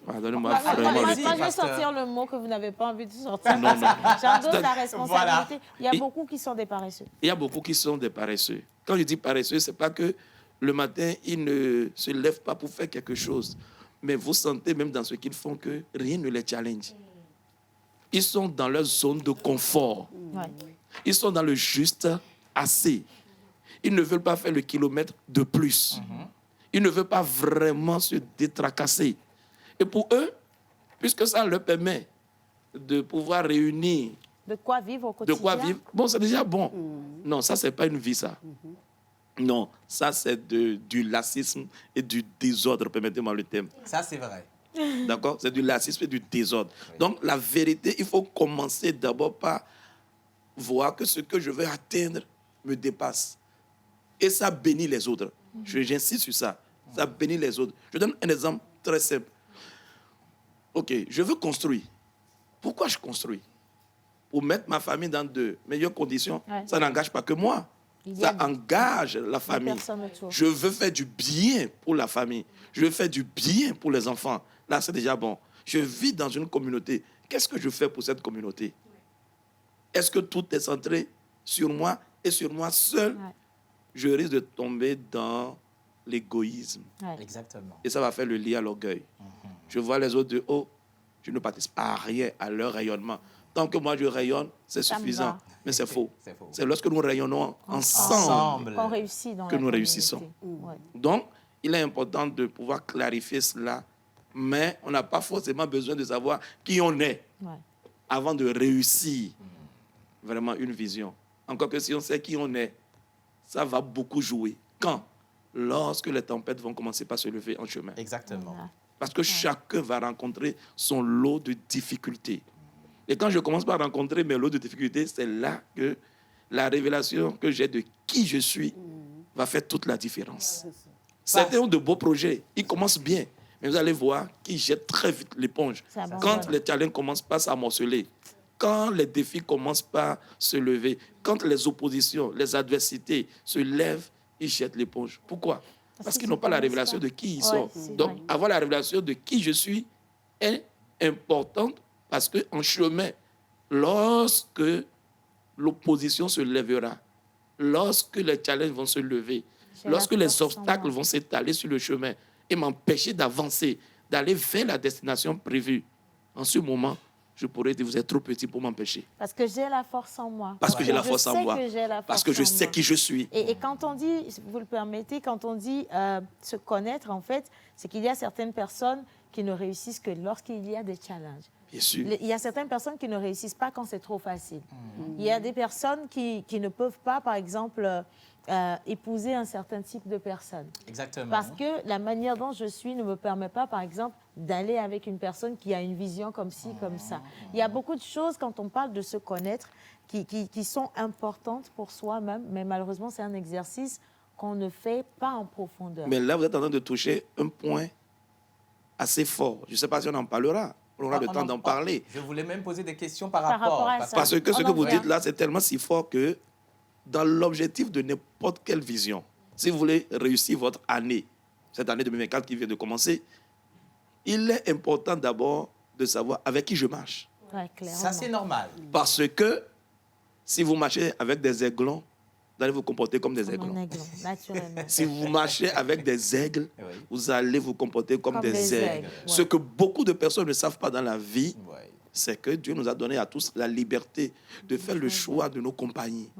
Pardonnez-moi vraiment le terme. Moi, je vais sortir le mot que vous n'avez pas envie de sortir. Non. J'endosse la responsabilité. Voilà. Il y a beaucoup qui sont des paresseux. Il y a beaucoup qui sont des paresseux. Quand je dis paresseux, ce n'est pas que le matin, ils ne se lèvent pas pour faire quelque chose. Mais vous sentez même dans ce qu'ils font que rien ne les challenge. Ils sont dans leur zone de confort. Ils sont dans le juste assez. Ils ne veulent pas faire le kilomètre de plus. Ils ne veulent pas vraiment se détracasser. Et pour eux, puisque ça leur permet de pouvoir réunir... De quoi vivre au quotidien. De quoi vivre. Bon, c'est déjà bon. Non, ça, ce n'est pas une vie, ça. Non, ça, c'est du lacisme et du désordre, permettez-moi le terme. Ça, c'est vrai. D'accord? C'est du lacisme et du désordre. Donc, la vérité, il faut commencer d'abord par voir que ce que je veux atteindre me dépasse. Et ça bénit les autres. J'insiste sur ça. Ça bénit les autres. Je donne un exemple très simple. OK, je veux construire. Pourquoi je construis? Pour mettre ma famille dans de meilleures conditions. Ça n'engage pas que moi. Ça engage la famille. Je veux faire du bien pour la famille. Je veux faire du bien pour les enfants. Là, c'est déjà bon. Je vis dans une communauté. Qu'est-ce que je fais pour cette communauté? Est-ce que tout est centré sur moi et sur moi seul? Je risque de tomber dans l'égoïsme. Exactement. Et ça va faire le lit à l'orgueil. Je vois les autres de haut. Je ne participe à rien à leur rayonnement. Tant que moi je rayonne, c'est suffisant. Mais c'est faux. C'est lorsque nous rayonnons ensemble qu'on réussit dans que nous réussissons. Donc, il est important de pouvoir clarifier cela, mais on n'a pas forcément besoin de savoir qui on est avant de réussir vraiment une vision. Encore que si on sait qui on est, ça va beaucoup jouer. Quand? Lorsque les tempêtes vont commencer par se lever en chemin. Exactement. Parce que chacun va rencontrer son lot de difficultés. Et quand je commence par rencontrer mes lots de difficultés, c'est là que la révélation que j'ai de qui je suis va faire toute la différence. Certains ont de beaux projets, ils commencent bien, mais vous allez voir qu'ils jettent très vite l'éponge. Quand les challenges commencent pas à s'amorceler, quand les défis commencent pas à se lever, quand les oppositions, les adversités se lèvent, ils jettent l'éponge. Pourquoi? Parce qu'ils n'ont pas la révélation de qui ils sont. Donc, avoir la révélation de qui je suis est importante parce qu'en chemin, lorsque l'opposition se lèvera, lorsque les challenges vont se lever, lorsque les obstacles vont s'étaler sur le chemin et m'empêcher d'avancer, d'aller vers la destination prévue, en ce moment, je pourrais dire, vous êtes trop petit pour m'empêcher. Parce que j'ai la force en moi. Parce que j'ai la force en moi. Parce que je sais qui je suis. Et quand on dit, si vous le permettez, quand on dit se connaître, en fait, c'est qu'il y a certaines personnes qui ne réussissent que lorsqu'il y a des challenges. Bien sûr. Il y a certaines personnes qui ne réussissent pas quand c'est trop facile. Il y a des personnes qui ne peuvent pas, par exemple, épouser un certain type de personne. Exactement. Parce que la manière dont je suis ne me permet pas, par exemple, d'aller avec une personne qui a une vision comme ci, comme ça. Il y a beaucoup de choses, quand on parle de se connaître, qui sont importantes pour soi-même, mais malheureusement, c'est un exercice qu'on ne fait pas en profondeur. Mais là, vous êtes en train de toucher un point assez fort. Je ne sais pas si on en parlera. On aura le temps d'en parler. Je voulais même poser des questions par rapport à ça. Parce que ce que vous dites là, c'est tellement si fort que dans l'objectif de n'importe quelle vision, si vous voulez réussir votre année, cette année 2024 qui vient de commencer, il est important d'abord de savoir avec qui je marche. Ouais, ça, c'est normal. Parce que si vous marchez avec des aiglons, vous allez vous comporter comme des aiglons. Naturellement. Si vous marchez avec des aigles, vous allez vous comporter comme des aigles. Ouais. Ce que beaucoup de personnes ne savent pas dans la vie, c'est que Dieu nous a donné à tous la liberté de faire le choix de nos compagnies.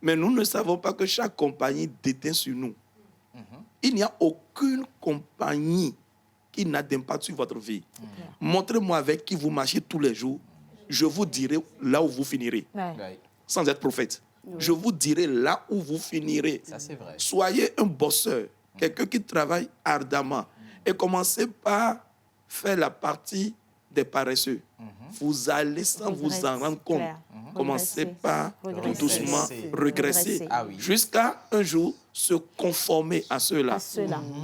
Mais nous ne savons pas que chaque compagnie déteint sur nous. Il n'y a aucune compagnie qui n'a d'impact sur votre vie. Montrez-moi avec qui vous marchez tous les jours. Je vous dirai là où vous finirez. Sans être prophète. Je vous dirai là où vous finirez. Ça, c'est vrai. Soyez un bosseur, quelqu'un qui travaille ardemment. Et commencez par faire la partie des paresseux. Vous allez sans vous en rendre compte. Commencez par tout doucement regresser. Jusqu'à un jour se conformer à ceux-là.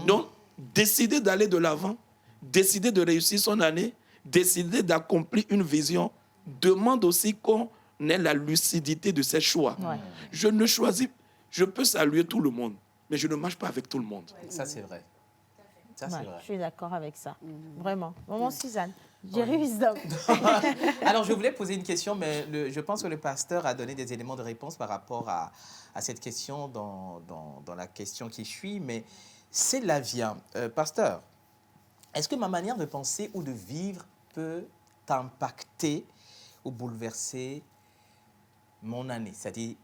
Donc, décider d'aller de l'avant, décider de réussir son année, décider d'accomplir une vision, demande aussi qu'on ait la lucidité de ses choix. Je ne choisis, je peux saluer tout le monde, mais je ne marche pas avec tout le monde. Ça, c'est vrai. Ça, c'est vrai. Je suis d'accord avec ça. Vraiment. Maman Suzanne, Jerry Wisdom. Alors, je voulais poser une question, mais je pense que le pasteur a donné des éléments de réponse par rapport à cette question dans la question qui suit, mais c'est la vient. Pasteur, est-ce que ma manière de penser ou de vivre peut impacter ou bouleverser mon année, c'est-à-dire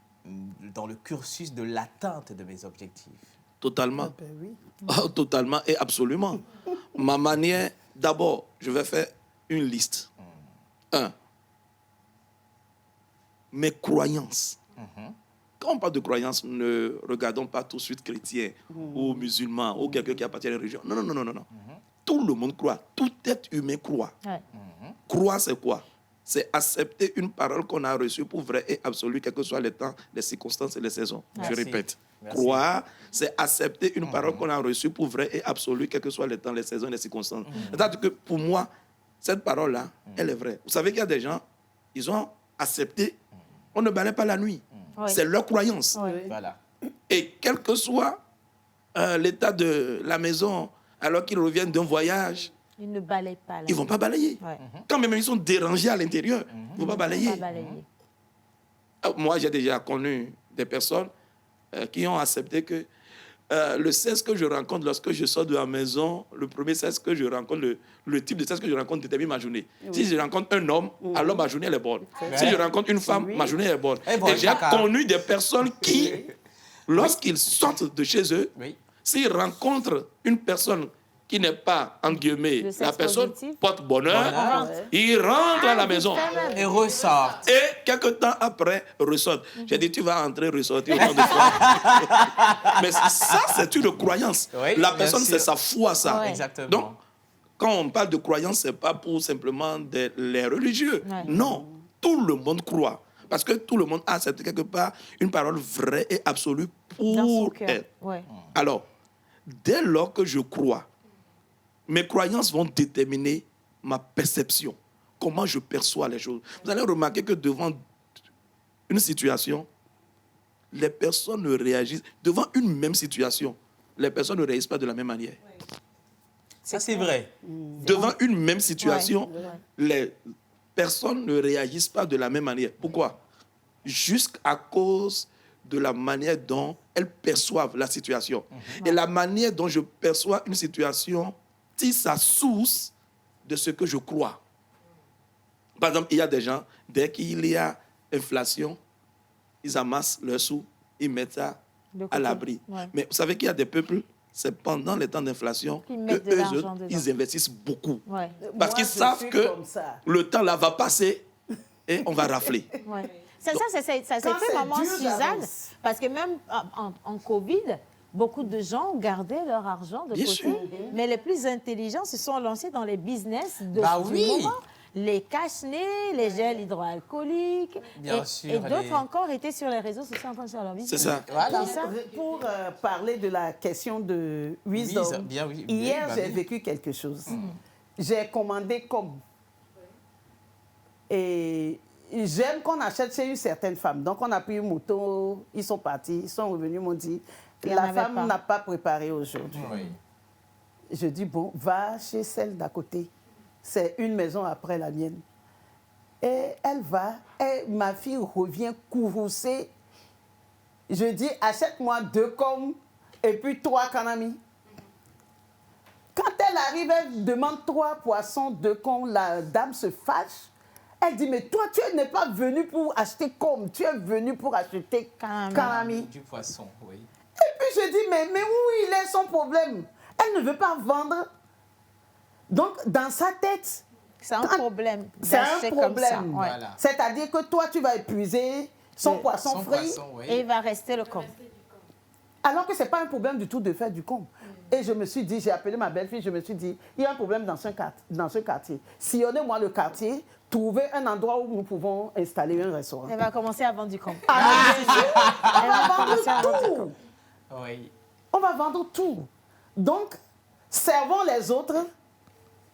dans le cursus de l'atteinte de mes objectifs? Totalement. Ben oui. Oh, totalement et absolument. Ma manière, d'abord, je vais faire une liste. 1. Mes croyances. Quand on parle de croyances, ne regardons pas tout de suite chrétien ou musulman ou quelqu'un qui appartient à une religion. Non, non, non, non, non. Tout le monde croit. Tout être humain croit. Croire, c'est quoi? C'est accepter une parole qu'on a reçue pour vrai et absolu, quels que soient les temps, les circonstances et les saisons. Merci. Je répète. Merci. Croire, c'est accepter une parole qu'on a reçue pour vrai et absolu, quels que soient les temps, les saisons et les circonstances. C'est-à-dire que pour moi, cette parole-là, elle est vraie. Vous savez qu'il y a des gens, ils ont accepté, on ne balaye pas la nuit. C'est leur croyance. Voilà. Et quel que soit l'état de la maison, alors qu'ils reviennent d'un voyage, Ils ne balayent pas. ils ne vont pas balayer. Quand même ils sont dérangés à l'intérieur, ils ne vont pas balayer. Moi, j'ai déjà connu des personnes qui ont accepté que le sexe que je rencontre lorsque je sors de la maison, le premier sexe que je rencontre, le type de sexe que je rencontre détermine ma journée. Si je rencontre un homme, alors ma journée elle est bonne. Si je rencontre une femme, ma journée est bonne. Et j'ai connu des personnes qui, lorsqu'ils sortent de chez eux, s'ils rencontrent une personne qui n'est pas, en guillemets, la personne positif. porte bonheur, il rentre à la maison. Et ressort. Et quelques temps après, ressort. J'ai dit, tu vas entrer, ressortir autant de fois. Mais ça, c'est une croyance. Oui, la personne, c'est sa foi, ça. Ouais. Exactement. Donc, quand on parle de croyance, ce n'est pas pour simplement les religieux. Ouais. Non, tout le monde croit. Parce que tout le monde a quelque part une parole vraie et absolue Dans son pour cœur. elle. Ouais. Alors, dès lors que je crois, mes croyances vont déterminer ma perception, comment je perçois les choses. Vous allez remarquer que devant une situation, les personnes ne réagissent, devant une même situation, les personnes ne réagissent pas de la même manière. Ça, c'est vrai. Devant une même situation, les personnes ne réagissent pas de la même manière. Pourquoi? Jusqu'à cause de la manière dont elles perçoivent la situation. Et la manière dont je perçois une situation tire sa source de ce que je crois. Par exemple, il y a des gens, dès qu'il y a inflation, ils amassent leurs sous, ils mettent ça à l'abri. Ouais. Mais vous savez qu'il y a des peuples, c'est pendant les temps d'inflation Qu'ils ils investissent beaucoup. Ouais. Parce Moi, qu'ils je savent suis que comme ça. le temps là va passer et on va rafler. Ouais. Ça s'est Quand fait, c'est maman dur Suzanne, d'avance. parce que même en Covid, beaucoup de gens gardaient leur argent de Bien côté, sûr. mais les plus intelligents se sont lancés dans les business de Bah du oui. moment. Les cache-nez, les gels hydroalcooliques, Bien sûr, et d'autres les- encore étaient sur les réseaux sociaux en train de faire leur business. C'est ça. Voilà. C'est ça. Pour parler de la question de wisdom, Bien oui. hier Bah j'ai oui. vécu quelque chose. J'ai commandé comme. Et j'aime qu'on achète chez une certaine femme. Donc on a pris une moto, ils sont partis, ils sont revenus, m'ont dit, Il y en la avait femme pas. n'a pas préparé aujourd'hui. Oui. Je dis, bon, va chez celle d'à côté. C'est une maison après la mienne. Et elle va, et ma fille revient courroucée. Je dis, achète-moi 2 coms et puis 3 canamis. Quand elle arrive, elle demande 3 poissons, 2 coms. La dame se fâche. Elle dit, mais toi, tu n'es pas venu pour acheter com, tu es venu pour acheter canami. Du poisson, oui. Et puis je dis, mais où il est son problème? Elle ne veut pas vendre. Donc, dans sa tête, C'est un problème. c'est un d'acheter comme ça, problème. ouais. Voilà. C'est-à-dire que toi, tu vas épuiser son poisson Son frit, poisson, oui. Et il va rester le com. alors que ce n'est pas un problème du tout de faire du com. Et je me suis dit, j'ai appelé ma belle-fille, je me suis dit, il y a un problème dans ce quartier. Sillonnez-moi le quartier, trouvez un endroit où nous pouvons installer un restaurant. Elle va commencer à vendre du com. Ah, bien sûr, on Elle va va vendre commencer à vendre du tout. com. Oui. On va vendre tout. Donc, servons les autres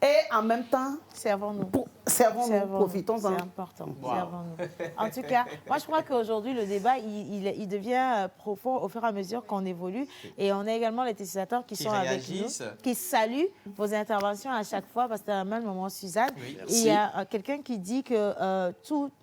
et en même temps, Servons-nous. servons-nous, profitons-en. C'est important. Wow. Servons-nous. En tout cas, moi, je crois qu'aujourd'hui, le débat, il devient profond au fur et à mesure qu'on évolue. Et on a également les téléspectateurs qui sont réagissent. avec nous, qui saluent vos interventions à chaque fois, parce que c'est un même moment, Suzanne. Oui. Et il y a quelqu'un qui dit que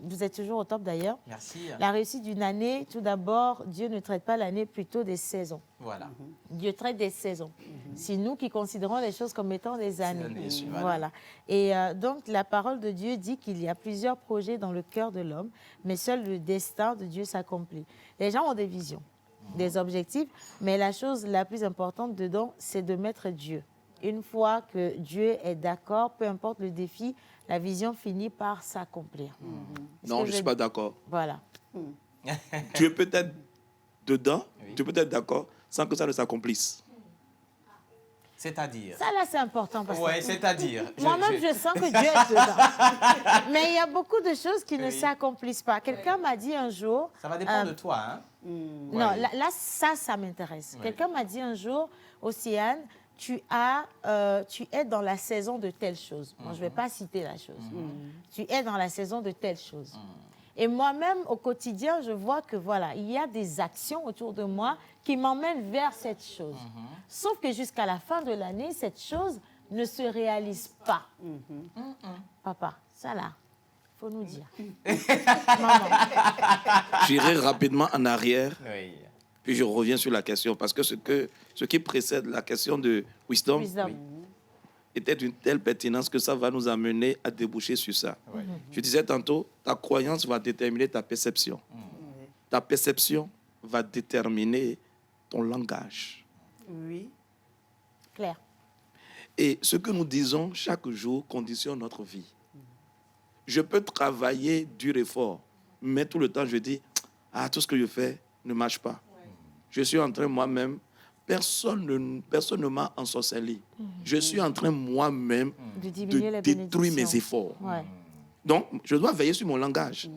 vous êtes toujours au top d'ailleurs. Merci. La réussite d'une année, tout d'abord, Dieu ne traite pas l'année, plutôt des saisons. Voilà. Dieu traite des saisons. C'est nous qui considérons les choses comme étant des années. Bien sûr, Voilà. Et donc, la parole de Dieu dit qu'il y a plusieurs projets dans le cœur de l'homme, mais seul le destin de Dieu s'accomplit. Les gens ont des visions, des objectifs, mais la chose la plus importante dedans, c'est de mettre Dieu. Une fois que Dieu est d'accord, peu importe le défi, la vision finit par s'accomplir. Est-ce Non, que je ne vous suis êtes- pas d'accord. Voilà. Tu es peut-être dedans, Oui. tu peux être d'accord sans que ça ne s'accomplisse. C'est-à-dire. Ça, là, c'est important. Parce Oui, que c'est-à-dire. moi-même, je sens que Dieu est dedans. Mais il y a beaucoup de choses qui ne Oui. s'accomplissent pas. Quelqu'un m'a dit un jour... Ça va dépendre de toi, hein? Non, Ouais. là, ça m'intéresse. Ouais. Quelqu'un m'a dit un jour, Océane, tu es dans la saison de telle chose. Moi, je ne vais pas citer la chose. Tu es dans la saison de telle chose. Et moi-même, au quotidien, je vois que voilà, il y a des actions autour de moi qui m'emmènent vers cette chose. Sauf que jusqu'à la fin de l'année, cette chose ne se réalise pas. Papa, ça là, il faut nous dire. Maman. J'irai rapidement en arrière, Oui. puis je reviens sur la question, parce que ce qui précède la question de wisdom Wisdom. était d'une telle pertinence que ça va nous amener à déboucher sur ça. Oui. Je disais tantôt, ta croyance va déterminer ta perception. Ta perception va déterminer ton langage. Oui. Claire. Et ce que nous disons chaque jour conditionne notre vie. Je peux travailler dur et fort, mais tout le temps, je dis, tout ce que je fais ne marche pas. Je suis en train moi-même, personne ne m'a ensorcelé. Je suis en train moi-même de détruire mes efforts. Donc, je dois veiller sur mon langage.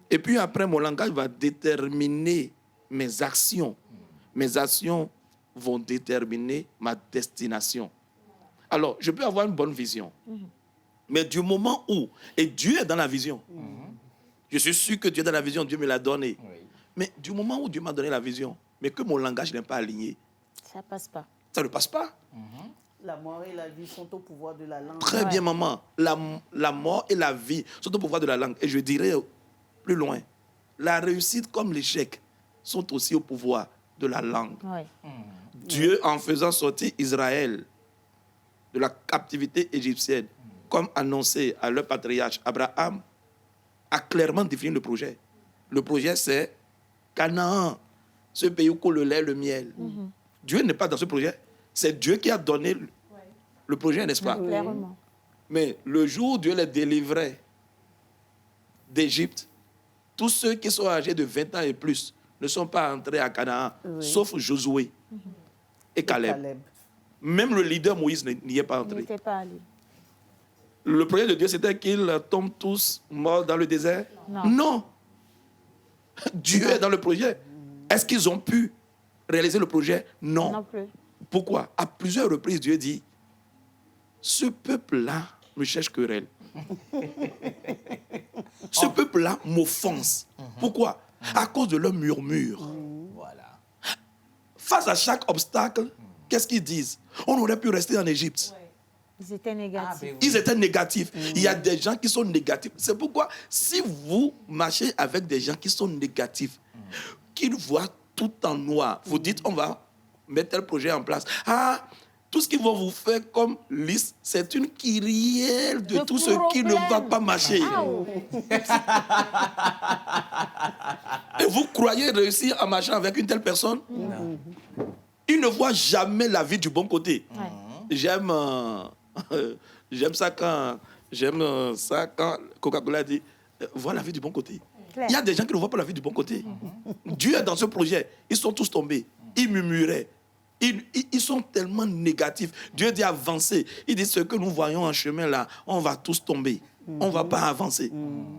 Et puis après, mon langage va déterminer mes actions. Mes actions vont déterminer ma destination. Alors, je peux avoir une bonne vision. Mais du moment où, et Dieu est dans la vision, je suis sûr que Dieu est dans la vision, Dieu me l'a donné. Mais du moment où Dieu m'a donné la vision, mais que mon langage n'est pas aligné, ça ne passe pas. Ça ne passe pas. La mort et la vie sont au pouvoir de la langue. Très bien, maman. La mort et la vie sont au pouvoir de la langue. Et je dirais plus loin, la réussite comme l'échec sont aussi au pouvoir de la langue. Dieu, en faisant sortir Israël de la captivité égyptienne, comme annoncé à leur patriarche Abraham, a clairement défini le projet. Le projet, c'est Canaan, ce pays où coule le lait et le miel. Dieu n'est pas dans ce projet. C'est Dieu qui a donné le projet, n'est-ce pas? Clairement. Mais le jour où Dieu les délivrait d'Égypte, tous ceux qui sont âgés de 20 ans et plus ne sont pas entrés à Canaan, sauf Josué et Caleb. Même le leader Moïse n'y est pas entré. Il n'était pas allé. Le projet de Dieu, c'était qu'ils tombent tous morts dans le désert? Non. Dieu est dans le projet. Est-ce qu'ils ont pu réaliser le projet? Non. Non plus. Pourquoi? À plusieurs reprises, Dieu dit, ce peuple-là me cherche querelle. Ce peuple-là m'offense. Pourquoi? À cause de leur murmure. Voilà. Face à chaque obstacle, qu'est-ce qu'ils disent? On aurait pu rester en Égypte. Ils étaient négatifs. Ils étaient négatifs. Il y a des gens qui sont négatifs. C'est pourquoi, si vous marchez avec des gens qui sont négatifs, qui voient tout en noir, vous dites, on va mettre tel projet en place. Tout ce qu'ils vont vous faire comme liste, c'est une kyrielle de tout ce qui ne va pas marcher. Et vous croyez réussir à marcher avec une telle personne? Non. Il ne voit jamais la vie du bon côté. J'aime ça quand Coca-Cola dit vois la vie du bon côté. Il y a des gens qui ne voient pas la vie du bon côté. Dieu est dans ce projet. Ils sont tous tombés. Ils murmuraient. Ils sont tellement négatifs. Dieu dit avancer. Il dit ce que nous voyons en chemin là, on va tous tomber. On ne va pas avancer.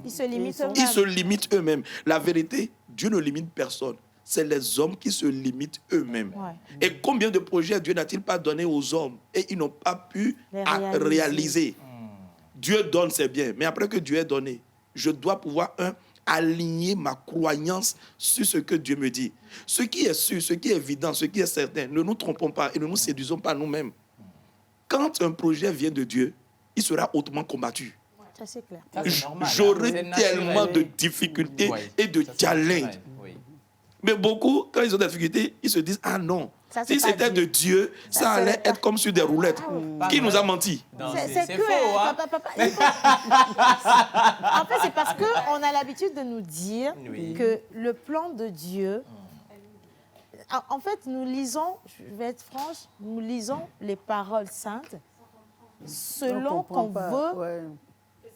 Ils se limitent eux-mêmes. Ils se limitent eux-mêmes. La vérité, Dieu ne limite personne. C'est les hommes qui se limitent eux-mêmes. Et combien de projets Dieu n'a-t-il pas donné aux hommes et ils n'ont pas pu réaliser. Dieu donne, c'est bien. Mais après que Dieu ait donné, je dois pouvoir, aligner ma croyance sur ce que Dieu me dit. Ce qui est sûr, ce qui est évident, ce qui est certain, ne nous trompons pas et ne nous séduisons pas nous-mêmes. Quand un projet vient de Dieu, il sera hautement combattu. Ça, c'est clair. J'aurai tellement de difficultés et de challenges. Mais beaucoup, quand ils ont des difficultés, ils se disent, ah non, si c'était de Dieu, ça allait être comme sur des roulettes. Qui nous a menti? C'est que... faux, hein? En fait, c'est parce qu'on a l'habitude de nous dire que le plan de Dieu... En fait, nous lisons, je vais être franche, nous lisons les paroles saintes selon qu'on veut...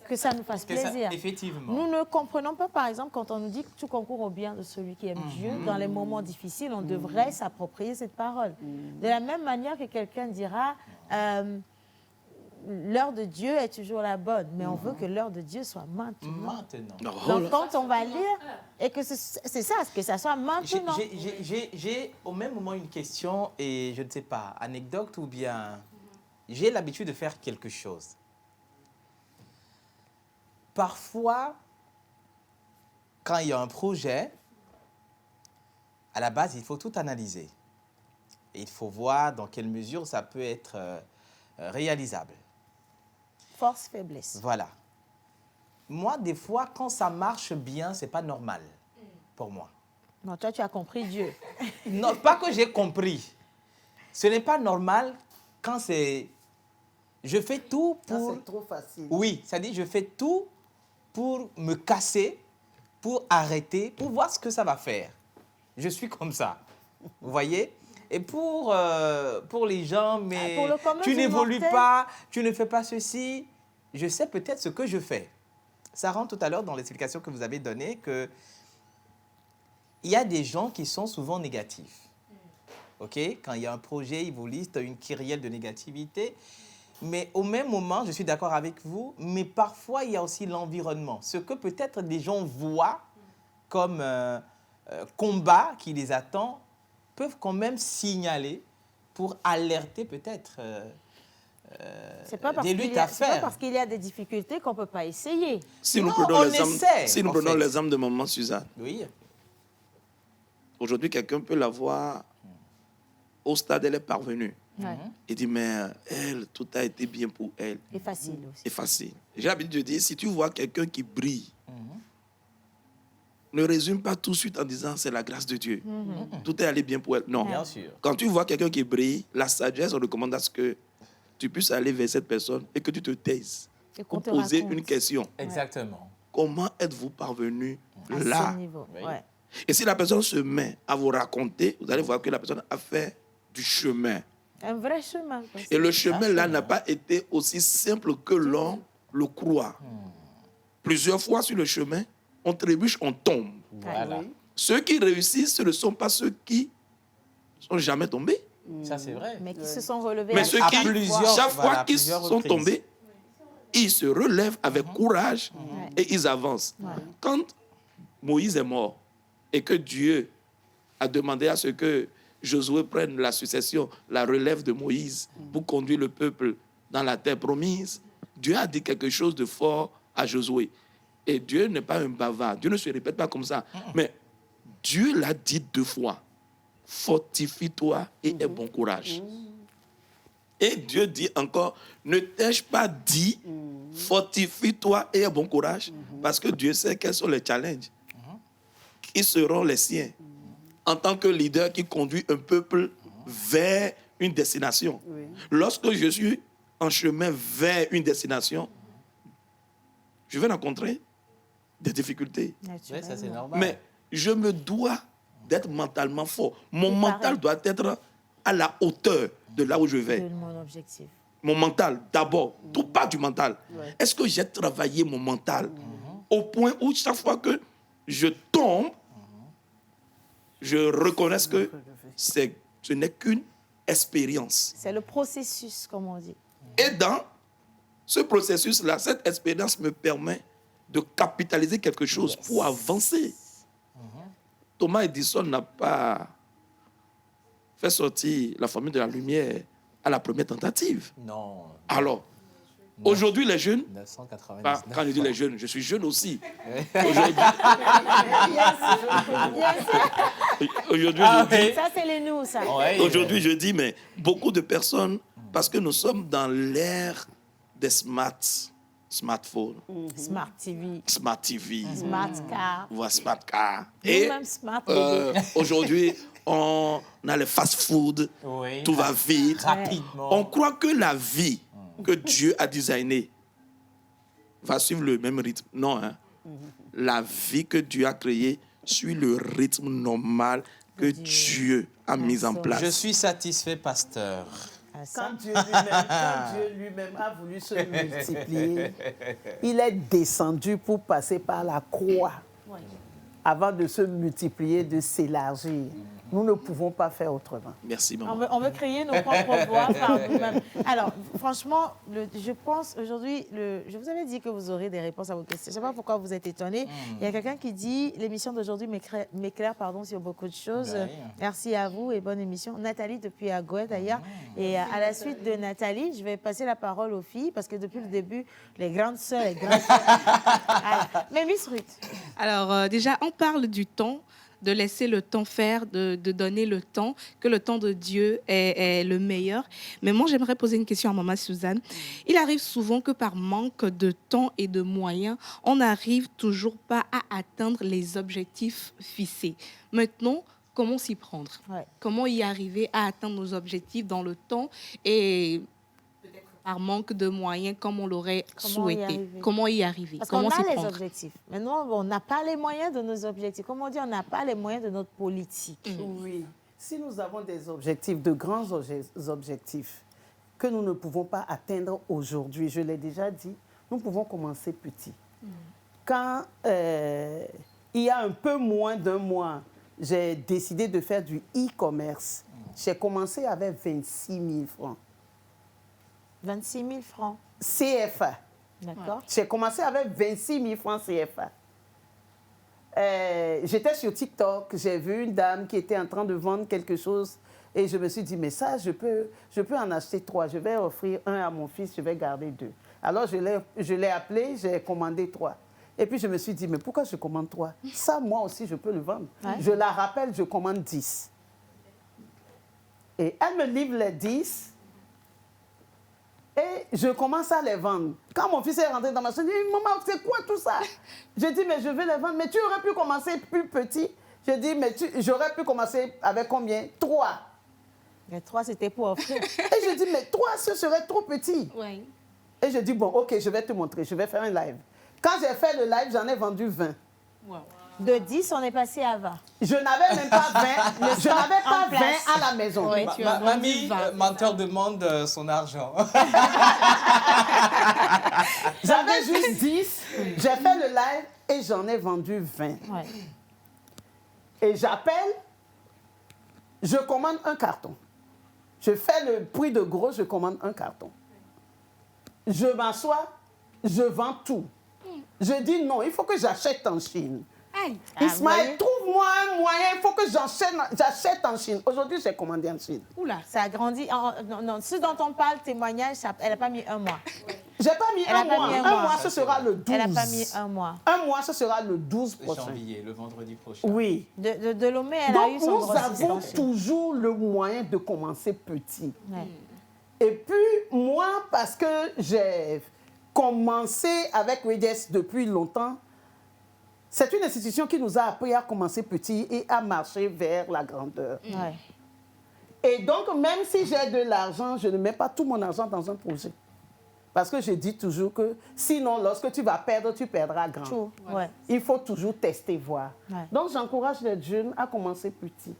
que ça nous fasse plaisir. Effectivement. Nous ne comprenons pas, par exemple, quand on nous dit que tout concourt au bien de celui qui aime Dieu, dans les moments difficiles, on devrait s'approprier cette parole. De la même manière que quelqu'un dira, l'heure de Dieu est toujours la bonne, mais on veut que l'heure de Dieu soit maintenant. Donc, quand on va lire, et que c'est ça, que ça soit maintenant. J'ai au même moment une question, et je ne sais pas, anecdote ou bien... J'ai l'habitude de faire quelque chose. Parfois, quand il y a un projet, à la base, il faut tout analyser. Et il faut voir dans quelle mesure ça peut être réalisable. Force, faiblesse. Voilà. Moi, des fois, quand ça marche bien, ce n'est pas normal pour moi. Non, toi, tu as compris Dieu. Non, pas que j'ai compris. Ce n'est pas normal quand c'est... Je fais tout pour... C'est trop facile. Oui, c'est-à-dire je fais tout pour me casser, pour arrêter, pour voir ce que ça va faire. Je suis comme ça, vous voyez? Et pour les gens, mais pour le commun tu des n'évolues mortels. pas, tu ne fais pas ceci, je sais peut-être ce que je fais. Ça rentre tout à l'heure dans l'explication que vous avez donnée que il y a des gens qui sont souvent négatifs. OK? Quand il y a un projet, ils vous lisent une kyrielle de négativité. Mais au même moment, je suis d'accord avec vous, mais parfois, il y a aussi l'environnement. Ce que peut-être des gens voient comme combat qui les attend, peuvent quand même signaler pour alerter peut-être des luttes à faire. C'est pas parce qu'il y a des difficultés qu'on ne peut pas essayer. Si nous Non, prenons on l'exemple essaie, si nous en prenons fait. l'exemple de maman Suzanne, Oui. aujourd'hui, quelqu'un peut la voir au stade, elle est parvenue. Ouais. Il dit, mais elle, tout a été bien pour elle. Et facile aussi. C'est facile. J'ai l'habitude de dire, si tu vois quelqu'un qui brille, ne résume pas tout de suite en disant c'est la grâce de Dieu. Tout est allé bien pour elle. Non. Bien sûr. Quand tu vois quelqu'un qui brille, la sagesse, on recommande à ce que tu puisses aller vers cette personne et que tu te taises Et qu'on pour te poser raconte. une question. Exactement. Comment êtes-vous parvenu À ce là? niveau. Oui. Ouais. Et si la personne se met à vous raconter, vous allez voir que la personne a fait du chemin. Un vrai chemin. Et le chemin là n'a pas été aussi simple que l'on le croit. Plusieurs fois sur le chemin, on trébuche, on tombe. Voilà. Ceux qui réussissent, ce ne sont pas ceux qui ne sont jamais tombés. Ça, c'est vrai. Mais qui se sont relevés Mais à ceux chaque qui, fois. plusieurs- chaque voilà, fois qu'ils plusieurs sont reprises. tombés, ils se relèvent avec courage et ils avancent. Quand Moïse est mort et que Dieu a demandé à ce que Josué prenne la succession, la relève de Moïse pour conduire le peuple dans la terre promise, Dieu a dit quelque chose de fort à Josué. Et Dieu n'est pas un bavard. Dieu ne se répète pas comme ça. Mais Dieu l'a dit 2 fois. Fortifie-toi et aie bon courage. Et Dieu dit encore, ne t'ai-je pas dit, fortifie-toi et aie bon courage, parce que Dieu sait quels sont les challenges qui seront les siens en tant que leader qui conduit un peuple vers une destination. Oui. Lorsque je suis en chemin vers une destination, je vais rencontrer des difficultés. Oui, ça, c'est normal. Mais je me dois d'être mentalement fort. Mon mental doit être à la hauteur de là où je vais. De mon objectif. Mon mental, d'abord, tout part du mental. Est-ce que j'ai travaillé mon mental au point où chaque fois que je tombe, je reconnais que ce n'est qu'une expérience. C'est le processus, comme on dit. Et dans ce processus-là, cette expérience me permet de capitaliser quelque chose pour avancer. Thomas Edison n'a pas fait sortir la formule de la lumière à la première tentative. Non. Alors, aujourd'hui, les jeunes, 1999. quand je dis les jeunes, je suis jeune aussi. Aujourd'hui, aujourd'hui, Ah je dis, oui. Ça, c'est les nous, ça. Ouais, aujourd'hui, je dis, mais beaucoup de personnes, parce que nous sommes dans l'ère des smartphones, Smart TV, smart TV, Smart Car. voire smart car. Et Nous-mêmes Smart TV. aujourd'hui, on a les fast-food, Oui. tout va vite. Rapidement. On croit que la vie que Dieu a designée va suivre le même rythme. Non, hein. La vie que Dieu a créée suit le rythme normal que Dieu a mis en place. Je suis satisfait, pasteur. Ah, ça. Quand Dieu lui-même a voulu se multiplier, il est descendu pour passer par la croix avant de se multiplier, de s'élargir. Nous ne pouvons pas faire autrement. Merci, On maman. veut créer nos propres voies par nous-mêmes. Alors, franchement, je pense aujourd'hui, je vous avais dit que vous aurez des réponses à vos questions. Je ne sais pas pourquoi vous êtes étonnés. Il y a quelqu'un qui dit, l'émission d'aujourd'hui m'éclaire sur beaucoup de choses. Ben oui. Merci à vous et bonne émission. Nathalie, depuis Agouet d'ailleurs. Et à la suite de Nathalie, je vais passer la parole aux filles parce que depuis le début, les grandes sœurs, les grandes sœurs. Mais Miss Ruth. Alors, déjà, on parle du temps, de laisser le temps faire, de donner le temps, que le temps de Dieu est le meilleur. Mais moi, j'aimerais poser une question à Maman Suzanne. Il arrive souvent que par manque de temps et de moyens, on n'arrive toujours pas à atteindre les objectifs fixés. Maintenant, comment s'y prendre? Comment y arriver à atteindre nos objectifs dans le temps et par manque de moyens comme on l'aurait souhaité? Comment y arriver? Parce Comment qu'on s'y a les prendre? objectifs. Maintenant, on n'a pas les moyens de nos objectifs. Comme on dit, on n'a pas les moyens de notre politique. Oui. Si nous avons des objectifs, de grands objectifs, que nous ne pouvons pas atteindre aujourd'hui, je l'ai déjà dit, nous pouvons commencer petit. Quand il y a un peu moins d'un mois, j'ai décidé de faire du e-commerce. J'ai commencé avec 26 000 francs. 26 000 francs. CFA. D'accord. J'ai commencé avec 26 000 francs CFA. J'étais sur TikTok, j'ai vu une dame qui était en train de vendre quelque chose et je me suis dit, mais ça, je peux en acheter 3. Je vais offrir un à mon fils, je vais garder 2. Alors, je l'ai appelé, j'ai commandé 3. Et puis, je me suis dit, mais pourquoi je commande 3? Ça, moi aussi, je peux le vendre. Ouais. Je la rappelle, je commande 10. Et elle me livre les 10 et je commence à les vendre. Quand mon fils est rentré dans ma chambre, il dit, maman, c'est quoi tout ça? Je dis, mais je vais les vendre. Mais tu aurais pu commencer plus petit. Je dis, mais j'aurais pu commencer avec combien? 3. Mais 3, c'était pour offrir. Et je dis, mais 3, ce serait trop petit. Oui. Et je dis, bon, OK, je vais te montrer, je vais faire un live. Quand j'ai fait le live, j'en ai vendu 20. Wow. De 10, on est passé à 20. Je n'avais même pas 20. Je n'avais pas 20 à la maison. Oui, Mamie, menteur demande son argent. J'avais juste 10. J'ai fait le live et j'en ai vendu 20. Ouais. Et j'appelle, je commande un carton. Je fais le prix de gros, je commande un carton. Je m'assois, je vends tout. Je dis non, il faut que j'achète en Chine. Ismaël, trouve-moi un moyen, il faut que j'achète en Chine. Aujourd'hui, j'ai commandé en Chine. Oula, ça a grandi. Non, ce dont on parle, témoignage, elle n'a pas mis un mois. J'ai pas mis un mois. Un mois, ce sera le 12. Elle n'a pas mis un mois. Un mois, ce sera le 12 prochain. Janvier, le vendredi prochain. Oui. De Lomé, elle donc, a eu son nous avons toujours le moyen de commencer petit. Ouais. Et puis, moi, parce que j'ai commencé avec Redes depuis longtemps, c'est une institution qui nous a appris à commencer petit et à marcher vers la grandeur. Ouais. Et donc, même si j'ai de l'argent, je ne mets pas tout mon argent dans un projet. Parce que je dis toujours que sinon, lorsque tu vas perdre, tu perdras grand. Ouais. Il faut toujours tester, voir. Ouais. Donc, j'encourage les jeunes à commencer petit.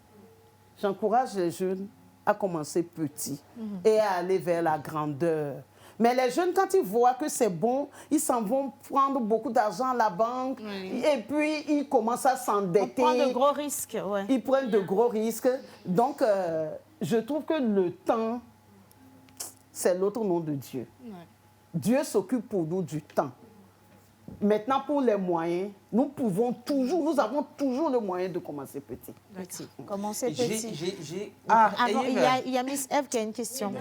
J'encourage les jeunes à commencer petit et à aller vers la grandeur. Mais les jeunes, quand ils voient que c'est bon, ils s'en vont prendre beaucoup d'argent à la banque et puis ils commencent à s'endetter. Ils prennent de gros risques. Ouais. Ils prennent de gros risques. Donc, je trouve que le temps, c'est l'autre nom de Dieu. Ouais. Dieu s'occupe pour nous du temps. Maintenant, pour les moyens, nous avons toujours le moyen de commencer petit. Petit. Commencer petit. Il y a Miss Eve qui a une question.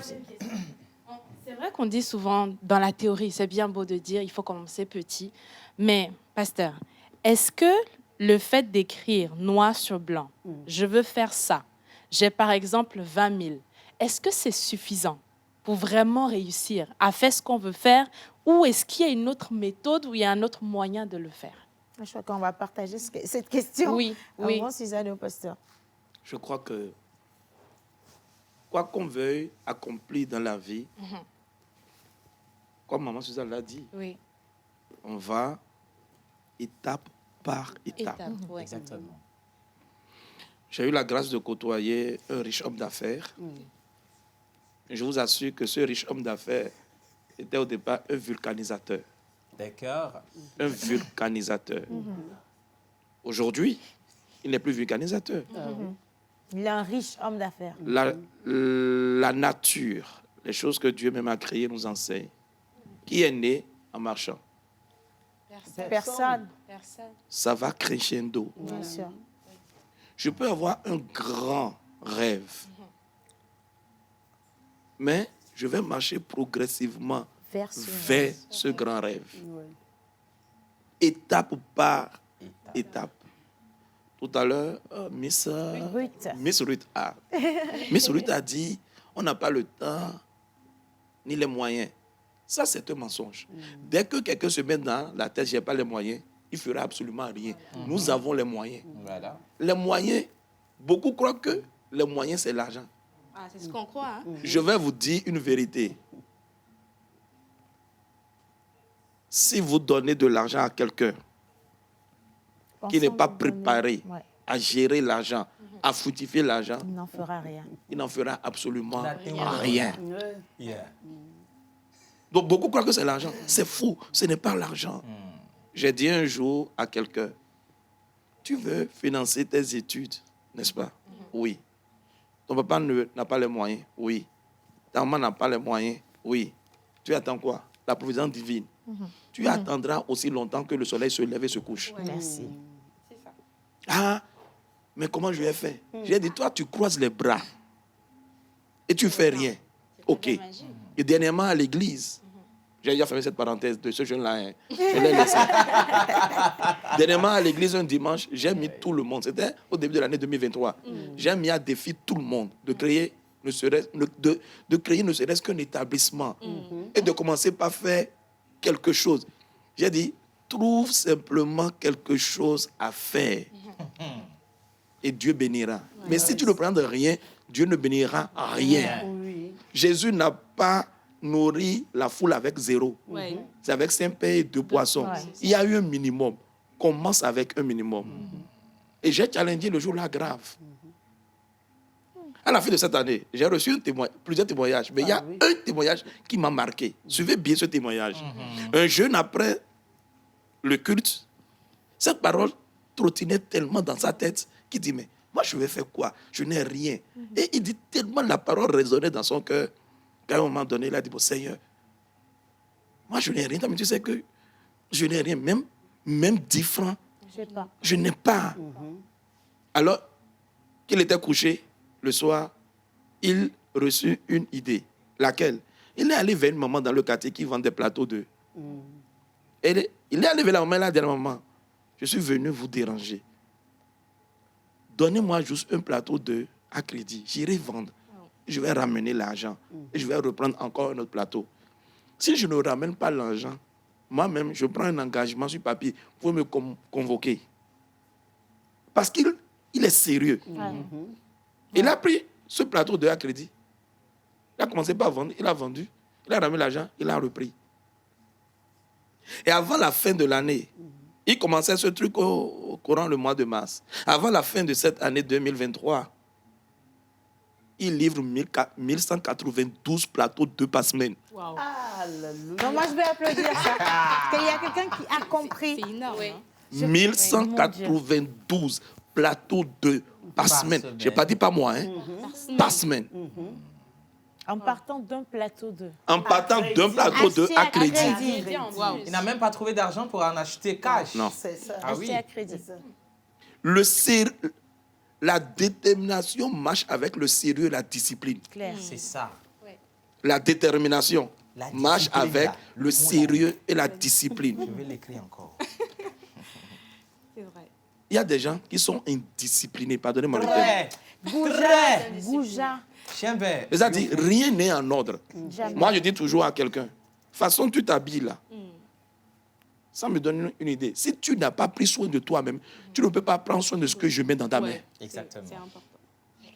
C'est vrai qu'on dit souvent, dans la théorie, c'est bien beau de dire il faut commencer petit. Mais, pasteur, est-ce que le fait d'écrire noir sur blanc, je veux faire ça, j'ai par exemple 20 000, est-ce que c'est suffisant pour vraiment réussir à faire ce qu'on veut faire, ou est-ce qu'il y a une autre méthode ou il y a un autre moyen de le faire? Je crois qu'on va partager cette question. Oui, oui. Avant, Suzanne et au pasteur. Je crois que quoi qu'on veuille accomplir dans la vie, comme maman Suzanne l'a dit, on va étape par étape. Ouais. Exactement. J'ai eu la grâce de côtoyer un riche homme d'affaires. Je vous assure que ce riche homme d'affaires était au départ un vulcanisateur. D'accord. Un vulcanisateur. Aujourd'hui, il n'est plus vulcanisateur. Il est un riche homme d'affaires. La nature, les choses que Dieu même a créées nous enseigne. Qui est né en marchant? Personne. Ça va crescendo. Bien sûr. Je peux avoir un grand rêve, mais je vais marcher progressivement vers ce grand rêve. Étape par étape. Tout à l'heure, Miss Ruth a dit, on n'a pas le temps ni les moyens. Ça, c'est un mensonge. Dès que quelqu'un se met dans la tête, je n'ai pas les moyens, il ne fera absolument rien. Nous avons les moyens. Voilà. Les moyens, beaucoup croient que les moyens, c'est l'argent. Ah, c'est ce qu'on croit. Hein? Je vais vous dire une vérité. Si vous donnez de l'argent à quelqu'un qui n'est pas préparé à gérer l'argent, à fructifier l'argent, il n'en fera rien. Il n'en fera absolument rien. Yeah. Donc beaucoup croient que c'est l'argent. C'est fou, ce n'est pas l'argent. J'ai dit un jour à quelqu'un, tu veux financer tes études, n'est-ce pas? Oui. Ton papa n'a pas les moyens? Oui. Ta maman n'a pas les moyens? Oui. Tu attends quoi? La providence divine. Tu attendras aussi longtemps que le soleil se lève et se couche. Merci. C'est ça. Ah, mais comment je vais faire? J'ai dit, toi, tu croises les bras et tu fais rien. OK. Et dernièrement, à l'église, j'ai déjà fermé cette parenthèse de ce jeune-là. Hein. Je l'ai laissé. Dernièrement, à l'église, un dimanche, j'ai mis tout le monde. C'était au début de l'année 2023. J'ai mis à défi tout le monde de créer ne serait-ce qu'un établissement et de commencer par faire quelque chose. J'ai dit, trouve simplement quelque chose à faire et Dieu bénira. Mais si tu ne prends de rien, Dieu ne bénira rien. Jésus n'a pas nourri la foule avec 0. C'est avec 5 pains et 2 poissons. Il y a eu un minimum. Commence avec un minimum. Et j'ai challengé le jour-là grave. À la fin de cette année, j'ai reçu plusieurs témoignages. Mais il y a un témoignage qui m'a marqué. Suivez bien ce témoignage. Un jeune, après le culte, cette parole trottinait tellement dans sa tête qu'il dit, mais moi, je vais faire quoi? Je n'ai rien. Et il dit tellement la parole résonnait dans son cœur qu'à un moment donné, il a dit, bon, Seigneur, moi, je n'ai rien. Mais tu sais que je n'ai rien. Même 10 francs, je n'ai pas. Alors qu'il était couché, le soir, il reçut une idée. Laquelle? Il est allé vers une maman dans le quartier qui vend des plateaux d'œufs. Il est allé vers la maman, il a dit à la maman, je suis venu vous déranger. Donnez-moi juste un plateau d'œufs à crédit. J'irai vendre. Je vais ramener l'argent. Et je vais reprendre encore un autre plateau. Si je ne ramène pas l'argent, moi-même, je prends un engagement sur papier pour me convoquer. Parce qu'il est sérieux. Il a pris ce plateau d'œufs à crédit. Il a commencé par vendre, il a vendu, il a ramené l'argent, il a repris. Et avant la fin de l'année, il commençait ce truc au courant le mois de mars. Avant la fin de cette année 2023, il livre 1192 plateaux d'œufs par semaine. Wow. Non, moi, je vais applaudir ça. Parce qu'il y a quelqu'un qui a compris. C'est énorme. Oui. 1192 plateaux d'œufs par semaine. Je n'ai pas dit par mois, hein? Par semaine. En partant d'un plateau d'œufs. En partant d'un plateau d'œufs à crédit. Il n'a même pas trouvé d'argent pour en acheter cash. Non. C'est ça. Ah oui. À crédit. La détermination marche avec le sérieux et la discipline. Claire. C'est ça. La détermination marche avec le sérieux et la discipline. Je vais l'écrire encore. C'est vrai. Il y a des gens qui sont indisciplinés. Pardonnez-moi le terme. Gouja. C'est-à-dire, rien n'est en ordre. Jamais. Moi, je dis toujours à quelqu'un, façon tu t'habilles là, ça me donne une idée. Si tu n'as pas pris soin de toi-même, tu ne peux pas prendre soin de ce que je mets dans ta main. Exactement. C'est important.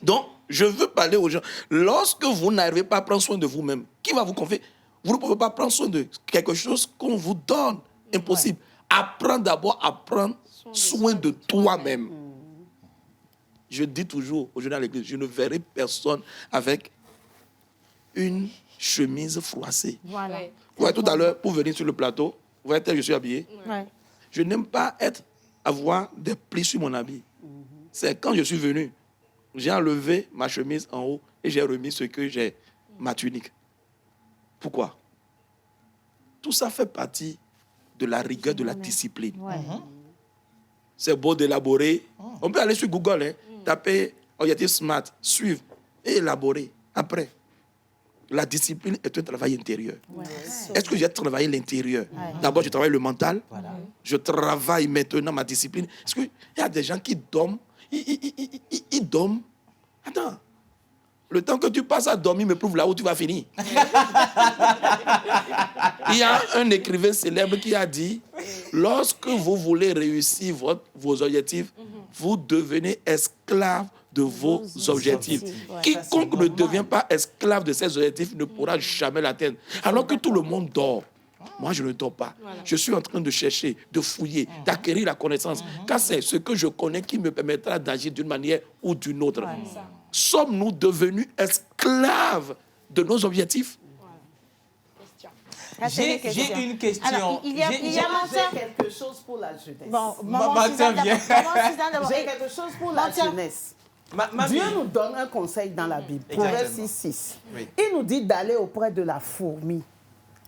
Donc, je veux parler aux gens. Lorsque vous n'arrivez pas à prendre soin de vous-même, qui va vous confier? Vous ne pouvez pas prendre soin de quelque chose qu'on vous donne. Impossible. Apprends d'abord à prendre soin de toi-même. Je dis toujours aux jeunes à l'église, je ne verrai personne avec une chemise froissée. Voilà. Ouais. Vous voyez, tout à l'heure, pour venir sur le plateau, vous voyez, tel je suis habillé. Ouais. Je n'aime pas avoir des plis sur mon habit. C'est quand je suis venu, j'ai enlevé ma chemise en haut et j'ai remis ce que j'ai, ma tunique. Pourquoi? Tout ça fait partie de la rigueur, de la discipline. Ouais. C'est beau d'élaborer. On peut aller sur Google, hein, taper Objectif Smart, suivre et élaborer. Après, la discipline est un travail intérieur. Ouais. Est-ce que j'ai travaillé l'intérieur? D'abord, je travaille le mental. Je travaille maintenant ma discipline. Est-ce qu'il y a des gens qui dorment? Ils dorment. Attends. Le temps que tu passes à dormir me prouve là où tu vas finir. Il y a un écrivain célèbre qui a dit, lorsque vous voulez réussir vos objectifs, vous devenez esclave de vos objectifs. Ouais. Quiconque ne devient pas esclave de ses objectifs ne pourra jamais l'atteindre. Alors que tout le monde dort. Moi, je ne dors pas. Voilà. Je suis en train de chercher, de fouiller, d'acquérir la connaissance. Car c'est ce que je connais qui me permettra d'agir d'une manière ou d'une autre. Sommes-nous devenus esclaves de nos objectifs? J'ai une question. Alors, il y a quelque chose pour la jeunesse. Bon, j'ai quelque chose pour la jeunesse. Dieu nous donne un conseil dans la Bible, Proverbe 6:6. Oui. Il nous dit d'aller auprès de la fourmi,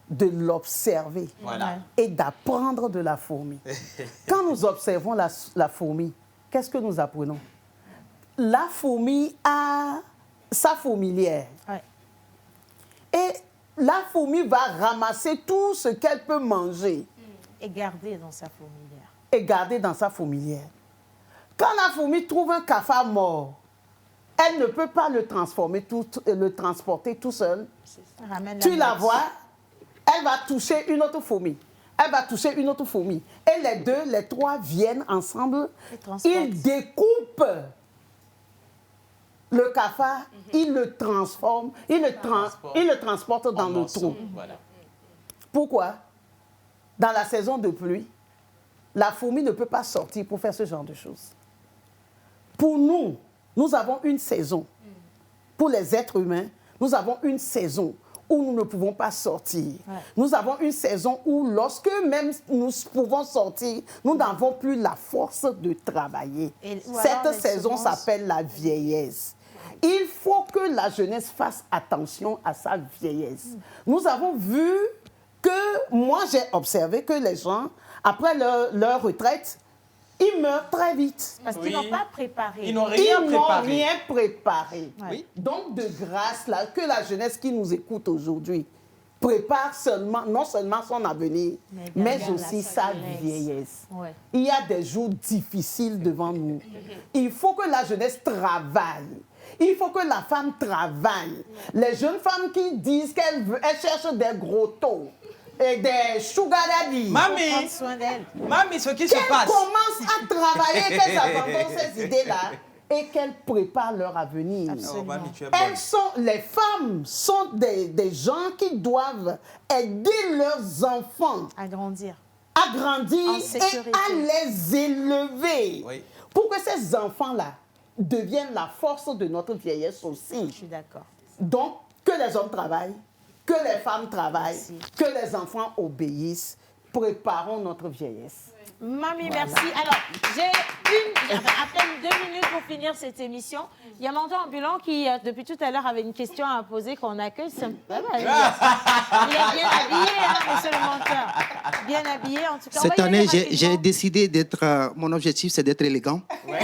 de l'observer et d'apprendre de la fourmi. Quand nous observons la fourmi, qu'est-ce que nous apprenons? La fourmi a sa fourmilière. Ouais. Et la fourmi va ramasser tout ce qu'elle peut manger. Et garder dans sa fourmilière. Et garder dans sa fourmilière. Quand la fourmi trouve un cafard mort, elle ne peut pas le transporter tout seul. Tu la vois, elle va toucher une autre fourmi. Elle va toucher une autre fourmi. Et les trois viennent ensemble. Ils découpent le cafard, ils le transforment, ils le transportent dans le trou. Voilà. Pourquoi? Dans la saison de pluie, la fourmi ne peut pas sortir pour faire ce genre de choses. Pour nous, nous avons une saison. Pour les êtres humains, nous avons une saison où nous ne pouvons pas sortir. Ouais. Nous avons une saison où, lorsque même nous pouvons sortir, nous n'avons plus la force de travailler. Cette saison s'appelle la vieillesse. Il faut que la jeunesse fasse attention à sa vieillesse. Nous avons vu que, moi j'ai observé que les gens, après leur retraite, ils meurent très vite. Parce qu'ils n'ont pas préparé. Ils n'ont rien préparé. Oui. Donc, de grâce, là, que la jeunesse qui nous écoute aujourd'hui prépare non seulement son avenir, mais aussi sa vieillesse. Ouais. Il y a des jours difficiles devant nous. Il faut que la jeunesse travaille. Il faut que la femme travaille. Les jeunes femmes qui disent qu'elles cherchent des gros taux et des sugar daddy. Mamie, ce qui se passe. Qu'elles commencent à travailler, qu'elles abandonnent ces idées-là et qu'elles préparent leur avenir. Les femmes sont des gens qui doivent aider leurs enfants à grandir et à les élever. Oui. Pour que ces enfants-là deviennent la force de notre vieillesse aussi. Je suis d'accord. Donc, que les hommes travaillent, que les femmes travaillent, que les enfants obéissent. Préparons notre vieillesse. Mamie, voilà. Merci. Alors, j'ai à peine 2 minutes pour finir cette émission. Il y a Mentor Ambulant qui, depuis tout à l'heure, avait une question à poser qu'on accueille. Il est bien habillé, hein, monsieur le menteur. Bien habillé, en tout cas. Cette année, j'ai décidé d'être... mon objectif, c'est d'être élégant. Ouais.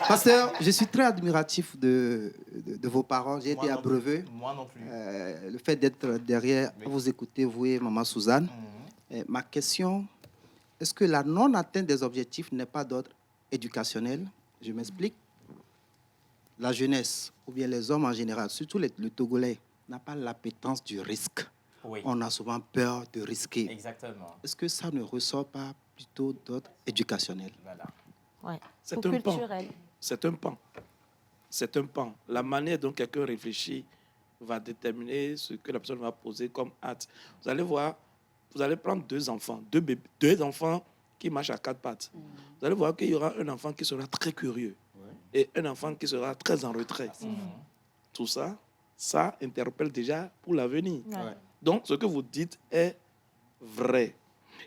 Pasteur, je suis très admiratif de vos paroles. J'ai été abreuvé. Moi non plus. Le fait d'être derrière, vous écoutez, vous et Maman Suzanne. Ma question... Est-ce que la non-atteinte des objectifs n'est pas d'ordre éducationnel? Je m'explique. La jeunesse, ou bien les hommes en général, surtout le Togolais, n'a pas l'appétence du risque. Oui. On a souvent peur de risquer. Exactement. Est-ce que ça ne ressort pas plutôt d'ordre éducationnel? Voilà. Ouais. C'est un pan. C'est un pan. C'est un pan. La manière dont quelqu'un réfléchit va déterminer ce que la personne va poser comme acte. Vous allez voir. Vous allez prendre 2 enfants, 2 enfants qui marchent à 4 pattes. Vous allez voir qu'il y aura un enfant qui sera très curieux et un enfant qui sera très en retrait. Tout ça, ça interpelle déjà pour l'avenir. Ouais. Donc, ce que vous dites est vrai.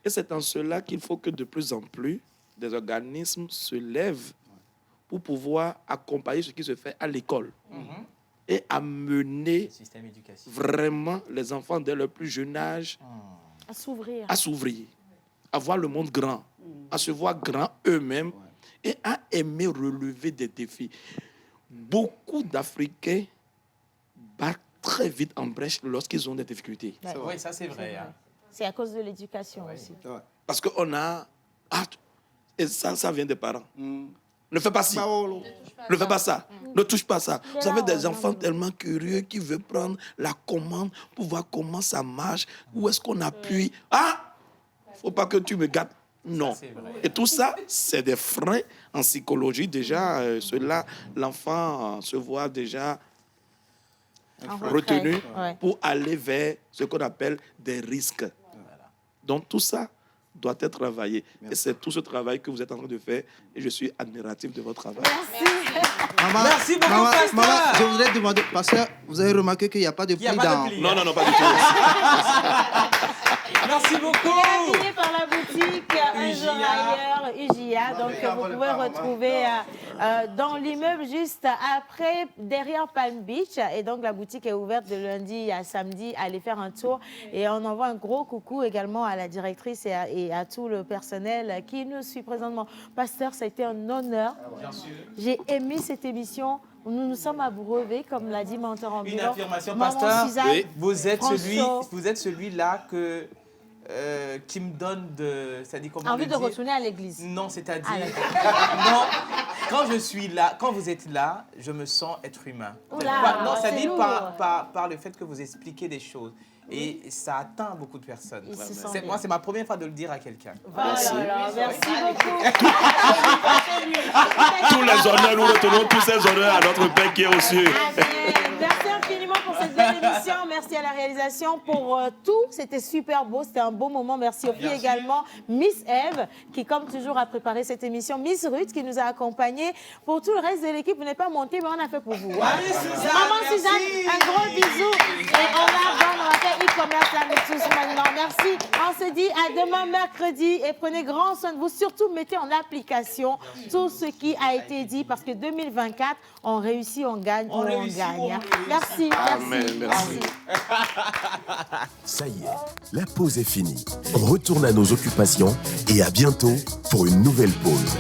Et c'est en cela qu'il faut que de plus en plus des organismes se lèvent pour pouvoir accompagner ce qui se fait à l'école et amener vraiment les enfants dès leur plus jeune âge à s'ouvrir, à voir le monde grand, à se voir grand eux-mêmes et à aimer relever des défis. Beaucoup d'Africains battent très vite en brèche lorsqu'ils ont des difficultés. Oui, ça c'est vrai. Hein. C'est à cause de l'éducation aussi. Parce qu'on a... et ça vient des parents. Ne fais pas ci. Ne fais pas ça. Ne touche pas ça. Vous avez des enfants tellement curieux qui veulent prendre la commande pour voir comment ça marche, où est-ce qu'on appuie. Faut pas que tu me gâtes. Non. Et tout ça, c'est des freins en psychologie. Déjà, l'enfant se voit déjà retenue pour aller vers ce qu'on appelle des risques. Donc tout ça doit être travaillé. Et c'est tout ce travail que vous êtes en train de faire. Et je suis admiratif de votre travail. Maman, merci beaucoup, pasteur. Maman, je voudrais demander, pasteur, vous avez remarqué qu'il n'y a pas de prix dans... Non, pas du tout. Merci beaucoup. Il est affilié par la boutique Un jour ailleurs, UJA. Donc, vous pouvez retrouver dans l'immeuble juste après, derrière Palm Beach. Et donc, la boutique est ouverte de lundi à samedi. Allez faire un tour. Et on envoie un gros coucou également à la directrice et à tout le personnel qui nous suit présentement. Pasteur, ça a été un honneur. J'ai aimé cette émission. Nous nous sommes abreuvés, comme l'a dit Mentor Ambulant. Une affirmation, pasteur. Suzanne, vous êtes celui-là qui me donne envie de retourner à l'église. Non, c'est-à-dire... non, quand je suis là, quand vous êtes là, je me sens être humain. Non, c'est-à-dire par le fait que vous expliquez des choses. Et ça atteint beaucoup de personnes. Moi, c'est ma première fois de le dire à quelqu'un. Merci beaucoup. Tous les honneurs, nous retenons tous ces honneurs à notre Père qui est aux cieux. Merci infiniment pour cette belle émission. Merci à la réalisation pour tout. C'était super beau. C'était un beau moment. Merci aux filles également. Miss Eve, qui, comme toujours, a préparé cette émission. Miss Ruth, qui nous a accompagnés. Pour tout le reste de l'équipe, vous n'êtes pas monté, mais on a fait pour vous. Maman Suzanne, un gros bisou. Et on va faire e-commerce là tous maintenant. Merci. On se dit à demain, mercredi. Et prenez grand soin de vous. Surtout, mettez en application tout ce qui a été dit. Parce que 2024, on réussit, on gagne, on gagne. Merci. Amen, merci. Ça y est, la pause est finie. On retourne à nos occupations et à bientôt pour une nouvelle pause.